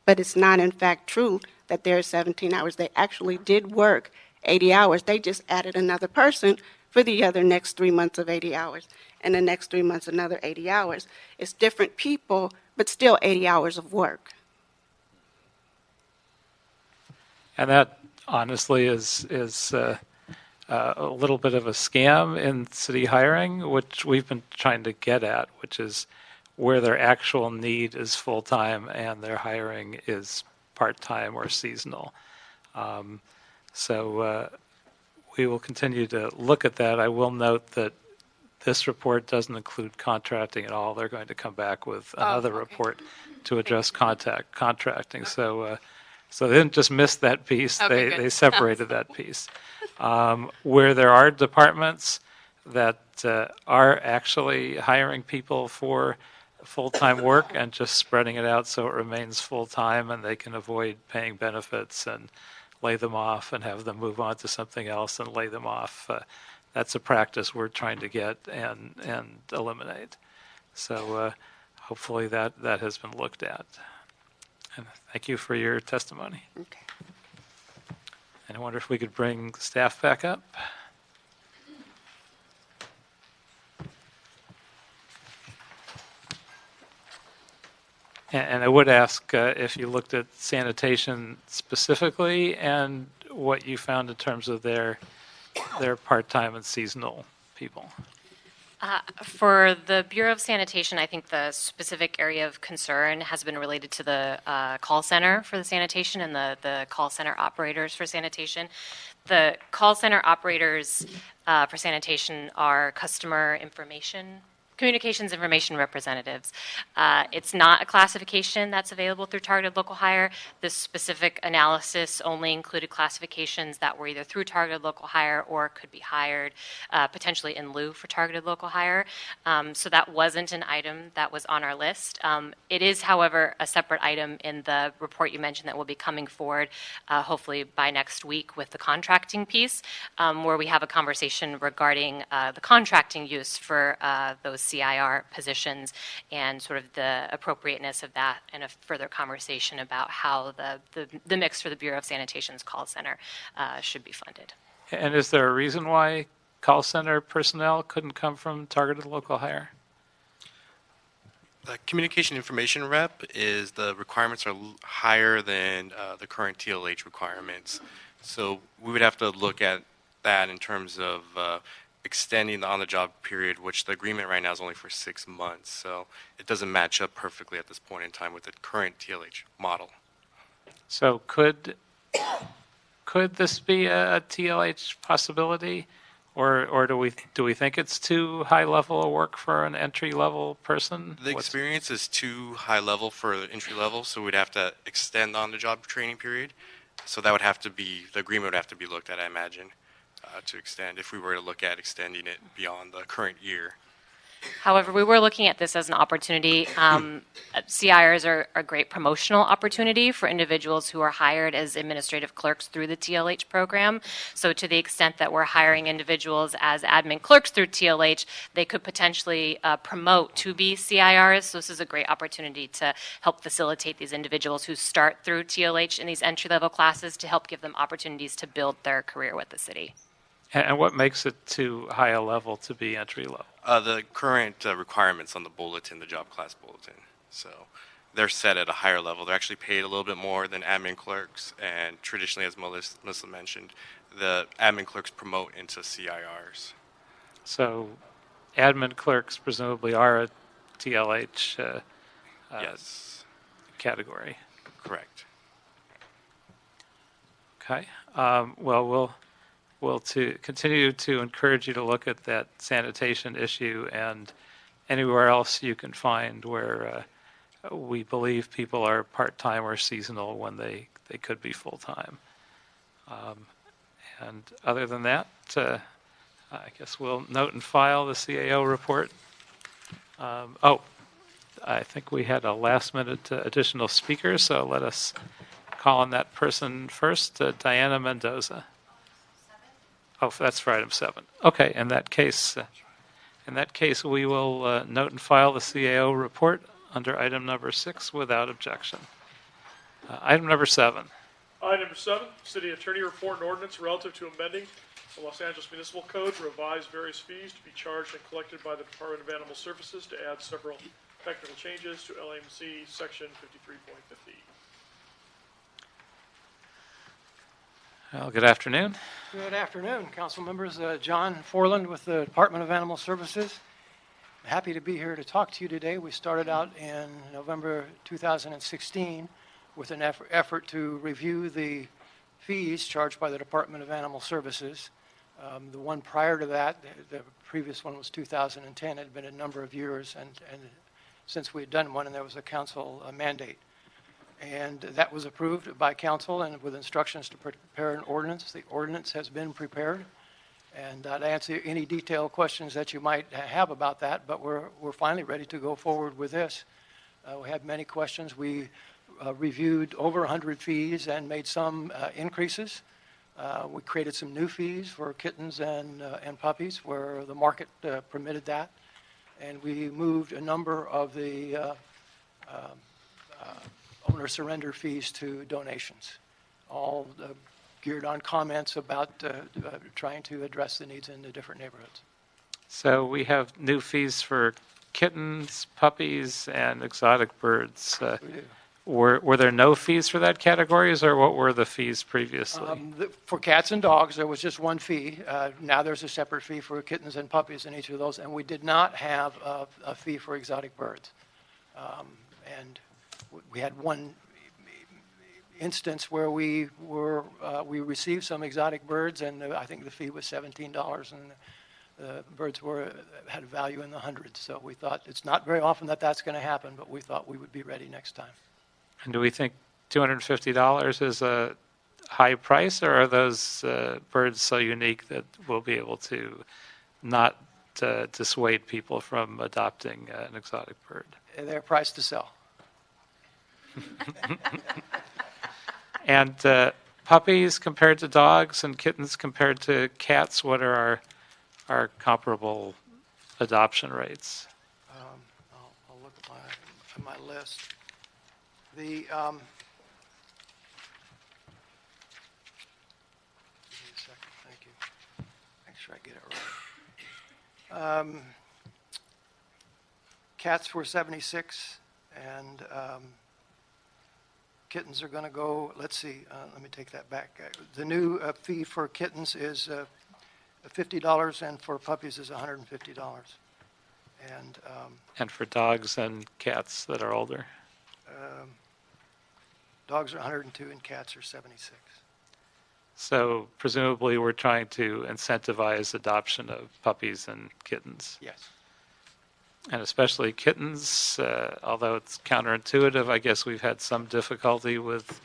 But it's not in fact true that there are 17 hours. They actually did work 80 hours. They just added another person for the other next 3 months of 80 hours, and the next 3 months another 80 hours. It's different people, but still 80 hours of work. And that honestly is a little bit of a scam in city hiring, which we've been trying to get at, which is where their actual need is full-time and their hiring is part-time or seasonal. So we will continue to look at that. I will note that this report doesn't include contracting at all. They're going to come back with another report to address contracting. So they didn't just miss that piece. They separated that piece. Where there are departments that are actually hiring people for full-time work and just spreading it out so it remains full-time and they can avoid paying benefits and lay them off and have them move on to something else and lay them off. That's a practice we're trying to get and eliminate. So hopefully that has been looked at. And thank you for your testimony. Okay. And I wonder if we could bring staff back up. And I would ask if you looked at sanitation specifically and what you found in terms of their part-time and seasonal people. For the Bureau of Sanitation, I think the specific area of concern has been related to the call center for the sanitation and the call center operators for sanitation. The call center operators for sanitation are communications information representatives. It's not a classification that's available through targeted local hire. This specific analysis only included classifications that were either through targeted local hire or could be hired potentially in lieu for targeted local hire. So that wasn't an item that was on our list. It is, however, a separate item in the report you mentioned that will be coming forward hopefully by next week with the contracting piece, where we have a conversation regarding the contracting use for those CIR positions and sort of the appropriateness of that, and a further conversation about how the mix for the Bureau of Sanitation's call center should be funded. And is there a reason why call center personnel couldn't come from targeted local hire? The communication information rep is the requirements are higher than the current TLH requirements. So we would have to look at that in terms of extending the on-the-job period, which the agreement right now is only for 6 months. So it doesn't match up perfectly at this point in time with the current TLH model. So could this be a TLH possibility, or do we think it's too high level of work for an entry level person? The experience is too high level for the entry level, so we'd have to extend on the job training period. So that would have to be, the agreement would have to be looked at, I imagine, to extend, if we were to look at extending it beyond the current year. However, we were looking at this as an opportunity. CIRs are a great promotional opportunity for individuals who are hired as administrative clerks through the TLH program. So to the extent that we're hiring individuals as admin clerks through TLH, they could potentially promote to be CIRs. So this is a great opportunity to help facilitate these individuals who start through TLH in these entry-level classes to help give them opportunities to build their career with the city. And what makes it too high a level to be entry level? The current requirements on the bulletin, the job class bulletin. So they're set at a higher level. They're actually paid a little bit more than admin clerks. And traditionally, as Melissa mentioned, the admin clerks promote into CIRs. So admin clerks presumably are a TLH Yes. category. Correct. Okay. Well, we'll continue to encourage you to look at that sanitation issue and anywhere else you can find where we believe people are part-time or seasonal when they could be full-time. And other than that, I guess we'll note and file the CAO report. I think we had a last-minute additional speaker, so let us call on that person first, Diana Mendoza. Oh, that's for item 7. Okay, in that case, we will note and file the CAO report under item number 6 without objection. Item number 7. Item number 7, City Attorney Report and Ordinance relative to amending the Los Angeles Municipal Code to revise various fees to be charged and collected by the Department of Animal Services to add several technical changes to LAMC Section 53.50. Well, good afternoon. Good afternoon, council members. John Forland with the Department of Animal Services. I'm happy to be here to talk to you today. We started out in November 2016 with an effort to review the fees charged by the Department of Animal Services. The one prior to that, the previous one was 2010. It had been a number of years, and since we had done one, and there was a council mandate. And that was approved by council and with instructions to prepare an ordinance. The ordinance has been prepared, and I'd answer any detailed questions that you might have about that, but we're finally ready to go forward with this. We had many questions. We reviewed over 100 fees and made some increases. We created some new fees for kittens and puppies where the market permitted that. And we moved a number of the owner surrender fees to donations, all geared on comments about trying to address the needs in the different neighborhoods. So we have new fees for kittens, puppies, and exotic birds. We do. Were there no fees for that categories, or what were the fees previously? For cats and dogs, there was just one fee. Now there's a separate fee for kittens and puppies in each of those, and we did not have a fee for exotic birds. And we had one instance where we received some exotic birds, and I think the fee was $17, and the birds had a value in the hundreds. So we thought it's not very often that that's going to happen, but we thought we would be ready next time. And do we think $250 is a high price, or are those birds so unique that we'll be able to not dissuade people from adopting an exotic bird? They're priced to sell. And puppies compared to dogs and kittens compared to cats, what are our comparable adoption rates? I'll look at my list. The give me a second, thank you. Make sure I get it right. Cats were 76, and kittens are going to go. Let's see. Let me take that back. The new fee for kittens is $50, and for puppies is $150. And for dogs and cats that are older? Dogs are 102 and cats are 76. So presumably we're trying to incentivize adoption of puppies and kittens. Yes. And especially kittens, although it's counterintuitive, I guess we've had some difficulty with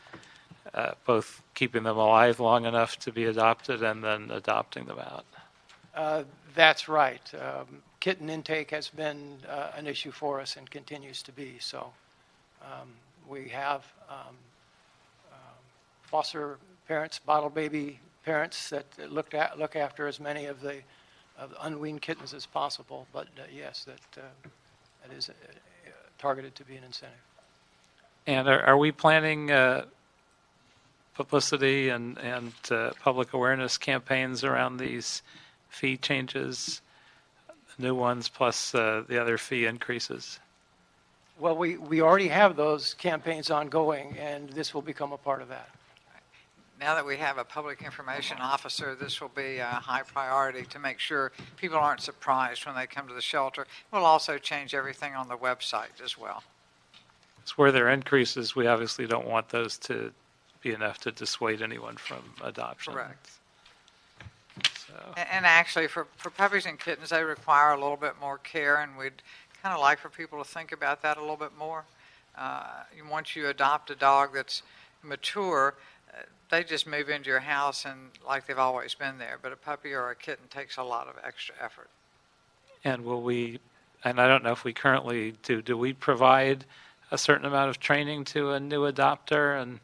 both keeping them alive long enough to be adopted and then adopting them out. That's right. kitten intake has been an issue for us and continues to be. So we have foster parents, bottle baby parents that look after as many of the unweaned kittens as possible. But yes, that is targeted to be an incentive. And are we planning publicity and public awareness campaigns around these fee changes, new ones plus the other fee increases? Well, we already have those campaigns ongoing, and this will become a part of that. Now that we have a public information officer, this will be a high priority to make sure people aren't surprised when they come to the shelter. We'll also change everything on the website as well. It's where there are increases, we obviously don't want those to be enough to dissuade anyone from adoption. Correct. So. And actually, for puppies and kittens, they require a little bit more care, and we'd kind of like for people to think about that a little bit more. Once you adopt a dog that's mature, they just move into your house and like they've always been there. But a puppy or a kitten takes a lot of extra effort. And will we, and I don't know if we currently do we provide a certain amount of training to a new adopter and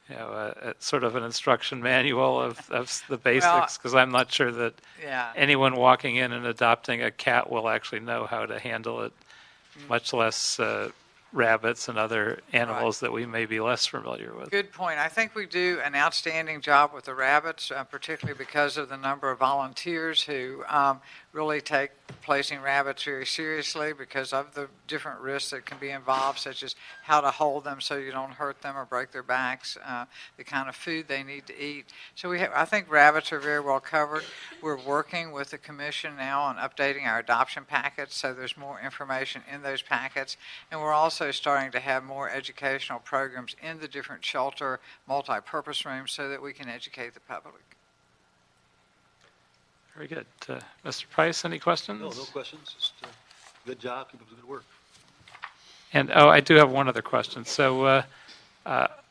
a sort of an instruction manual of the basics? Because I'm not sure that anyone walking in and adopting a cat will actually know how to handle it, much less rabbits and other animals that we may be less familiar with. Good point. I think we do an outstanding job with the rabbits, particularly because of the number of volunteers who really take placing rabbits very seriously because of the different risks that can be involved, such as how to hold them so you don't hurt them or break their backs, the kind of food they need to eat. So I think rabbits are very well covered. We're working with the commission now on updating our adoption packets so there's more information in those packets. And we're also starting to have more educational programs in the different shelter multi-purpose rooms so that we can educate the public. Very good. Mr. Price, any questions? No questions. Just good job. Keep up the good work. And, I do have one other question. So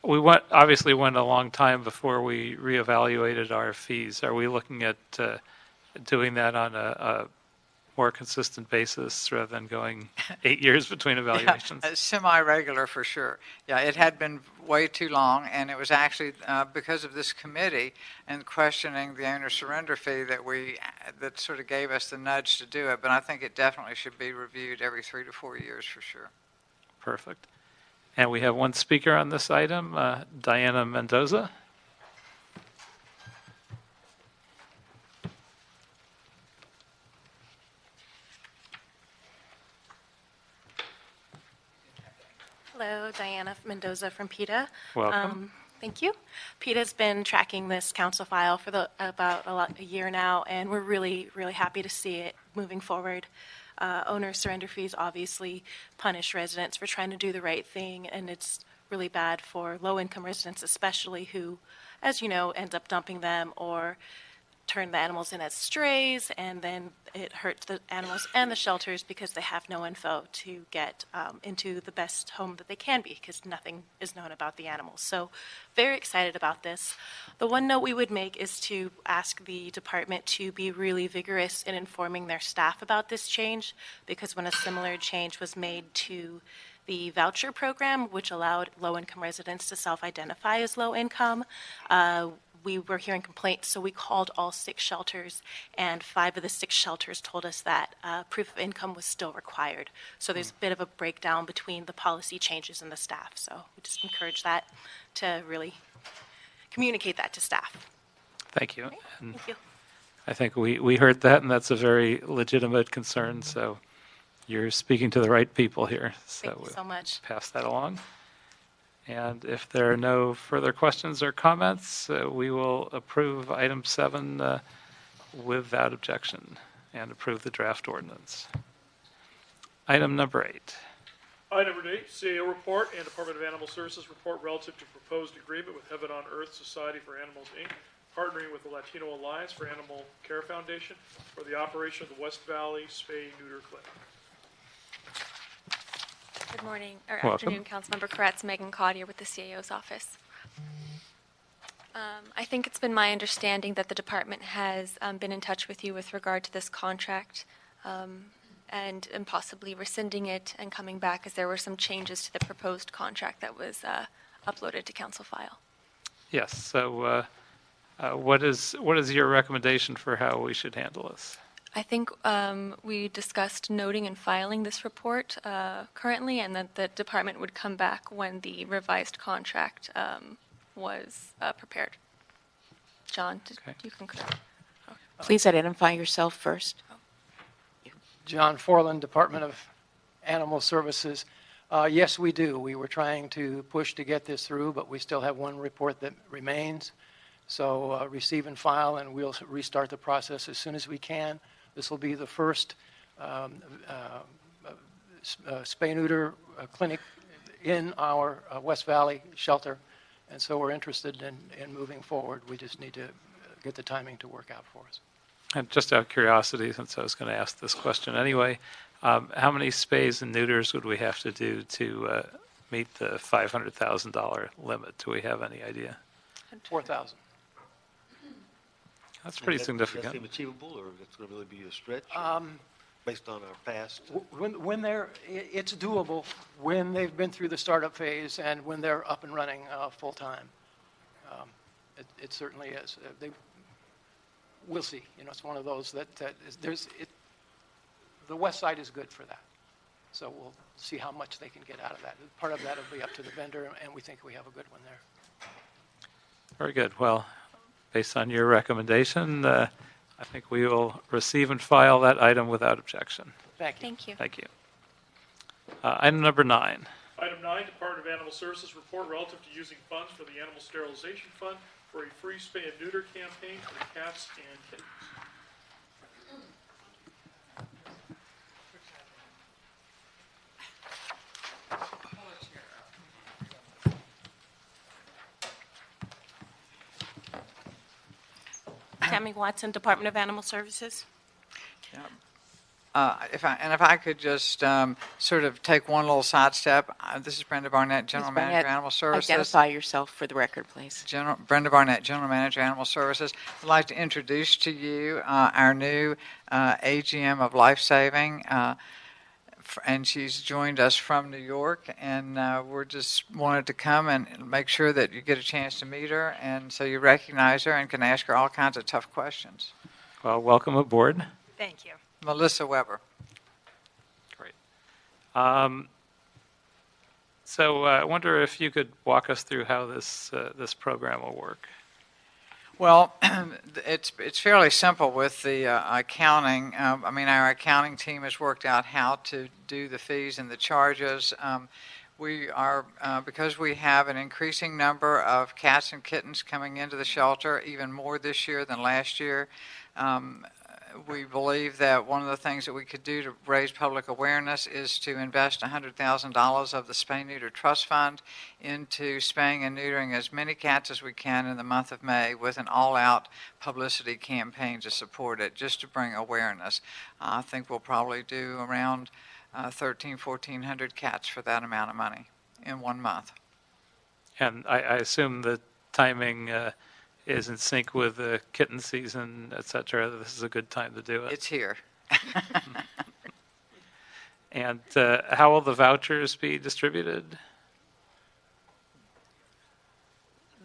we obviously went a long time before we reevaluated our fees. Are we looking at doing that on a more consistent basis rather than going 8 years between evaluations? Yeah, semi-regular for sure. Yeah, it had been way too long, and it was actually because of this committee and questioning the owner surrender fee that sort of gave us the nudge to do it. But I think it definitely should be reviewed every 3 to 4 years for sure. Perfect. And we have one speaker on this item, Diana Mendoza. Hello, Diana Mendoza from Peta. Welcome. Thank you. Peta's been tracking this council file for about a year now, and we're really, really happy to see it moving forward. Owner surrender fees obviously punish residents for trying to do the right thing, and it's really bad for low-income residents especially who, as you know, end up dumping them or turn the animals in as strays, and then it hurts the animals and the shelters because they have no info to get into the best home that they can be because nothing is known about the animals. So very excited about this. The one note we would make is to ask the department to be really vigorous in informing their staff about this change, because when a similar change was made to the voucher program, which allowed low-income residents to self-identify as low-income, we were hearing complaints, so we called all 6 shelters, and 5 of the 6 shelters told us that proof of income was still required. So there's a bit of a breakdown between the policy changes and the staff. So we just encourage that to really communicate that to staff. Thank you. Okay. Thank you. I think we heard that, and that's a very legitimate concern. So you're speaking to the right people here. So Thank you so much. Pass that along. And if there are no further questions or comments, we will approve item 7 without objection and approve the draft ordinance. Item number 8. Item number 8, CAO report and Department of Animal Services report relative to proposed agreement with Heaven on Earth Society for Animals, Inc., partnering with the Latino Alliance for Animal Care Foundation for the operation of the West Valley Spay Neuter Clinic. Good morning, or Welcome. afternoon, Councilmember Koretz, Megan Caudier with the CAO's office. I think it's been my understanding that the department has been in touch with you with regard to this contract. and possibly rescinding it and coming back, as there were some changes to the proposed contract that was uploaded to council file. Yes, so what is your recommendation for how we should handle this? I think we discussed noting and filing this report currently, and that the department would come back when the revised contract was prepared. John, do you concur? Please identify yourself first. John Forland, Department of Animal Services. Yes, we do. We were trying to push to get this through, but we still have one report that remains. So receive and file, and we'll restart the process as soon as we can. This will be the first spay-neuter clinic in our West Valley shelter, and so we're interested in moving forward. We just need to get the timing to work out for us. And just out of curiosity, since I was going to ask this question anyway, how many spays and neuters would we have to do to meet the $500,000 limit? Do we have any idea? 4,000. That's pretty significant. Does that seem achievable, or it's going to really be a stretch based on our past? It's doable when they've been through the startup phase and when they're up and running full time. It certainly is. We'll see. It's one of those that the West Side is good for that. So we'll see how much they can get out of that. Part of that will be up to the vendor, and we think we have a good one there. Very good. Well, based on your recommendation, I think we will receive and file that item without objection. Thank you. Thank you. Thank you. Item number 9. Item 9, Department of Animal Services report relative to using funds for the Animal Sterilization Fund for a free spay and neuter campaign for the cats and kittens. Tammy Watson, Department of Animal Services. If I could just sort of take one little sidestep. This is Brenda Barnett, General Ms. Manager, Barnett, Animal Services. Identify yourself for the record, please. Brenda Barnett, General Manager, Animal Services. I'd like to introduce to you our new AGM of Life Saving. And she's joined us from New York, and we're just wanted to come and make sure that you get a chance to meet her, and so you recognize her and can ask her all kinds of tough questions. Well, welcome aboard. Thank you. Melissa Weber. Great. So I wonder if you could walk us through how this program will work. Well, it's fairly simple with the accounting. Our accounting team has worked out how to do the fees and the charges. We are, because we have an increasing number of cats and kittens coming into the shelter, even more this year than last year, we believe that one of the things that we could do to raise public awareness is to invest $100,000 of the Spay Neuter Trust Fund into spaying and neutering as many cats as we can in the month of May with an all-out publicity campaign to support it, just to bring awareness. I think we'll probably do around 1,400 cats for that amount of money in 1 month. And I assume the timing is in sync with the kitten season, et cetera. This is a good time to do it. It's here. And how will the vouchers be distributed?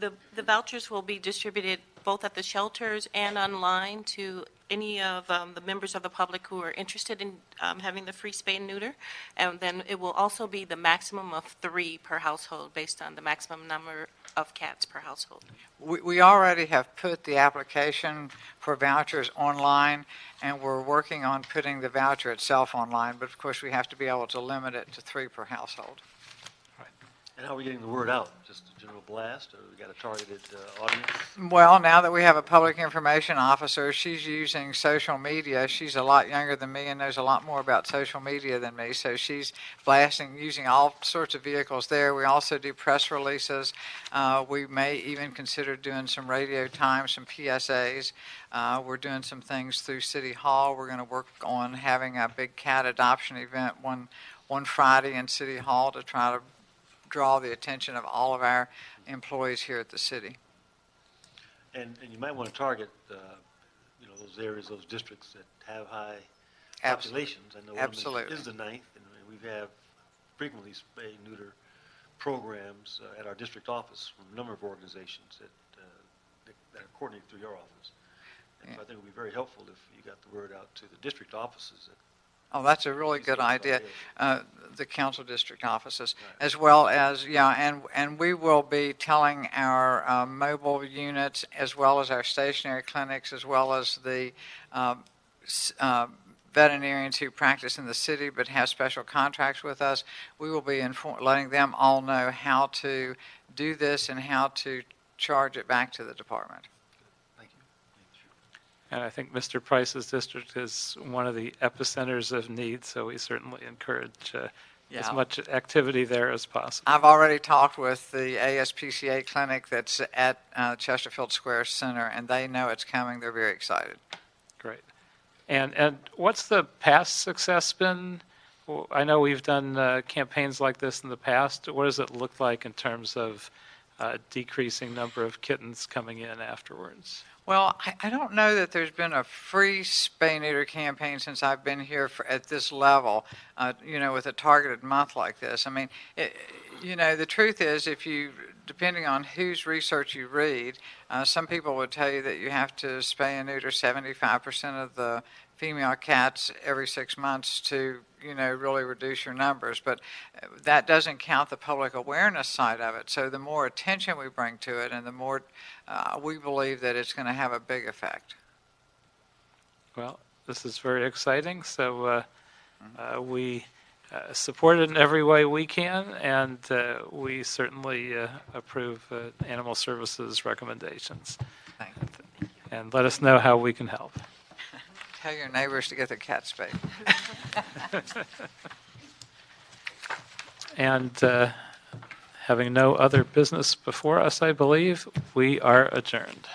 The vouchers will be distributed both at the shelters and online to any of the members of the public who are interested in having the free spay and neuter. And then it will also be the maximum of 3 per household based on the maximum number of cats per household. We already have put the application for vouchers online, and we're working on putting the voucher itself online, but of course we have to be able to limit it to 3 per household. And how are we getting the word out? Just a general blast, or we got a targeted audience? Well, now that we have a public information officer, she's using social media. She's a lot younger than me and knows a lot more about social media than me, so she's blasting, using all sorts of vehicles there. We also do press releases. We may even consider doing some radio time, some PSAs. We're doing some things through City Hall. We're going to work on having a big cat adoption event one Friday in City Hall to try to draw the attention of all of our employees here at the city. And you might want to target those areas, those districts that have high populations. I know Absolutely. Wilmington is the 9th, and we have frequently spay neuter programs at our district office from a number of organizations that are coordinated through your office. And so I think it would be very helpful if you got the word out to the district offices. Oh, that's a really good idea, the council district offices, as well as, and we will be telling our mobile units, as well as our stationary clinics, as well as the veterinarians who practice in the city but have special contracts with us. We will be letting them all know how to do this and how to charge it back to the department. And I think Mr. Price's district is one of the epicenters of need, so we certainly encourage as much activity there as possible. I've already talked with the ASPCA clinic that's at Chesterfield Square Center, and they know it's coming. They're very excited. Great. And what's the past success been? Well, I know we've done campaigns like this in the past. What does it look like in terms of decreasing number of kittens coming in afterwards? Well, I don't know that there's been a free spay-neuter campaign since I've been here at this level, with a targeted month like this. I mean, the truth is, depending on whose research you read, some people would tell you that you have to spay and neuter 75% of the female cats every 6 months to, really reduce your numbers. But that doesn't count the public awareness side of it. So the more attention we bring to it and the more we believe that it's going to have a big effect. Well, this is very exciting. So we support it in every way we can, and we certainly approve Animal Services recommendations. Thank you. And let us know how we can help. Tell your neighbors to get their cats spayed. And having no other business before us, I believe, we are adjourned.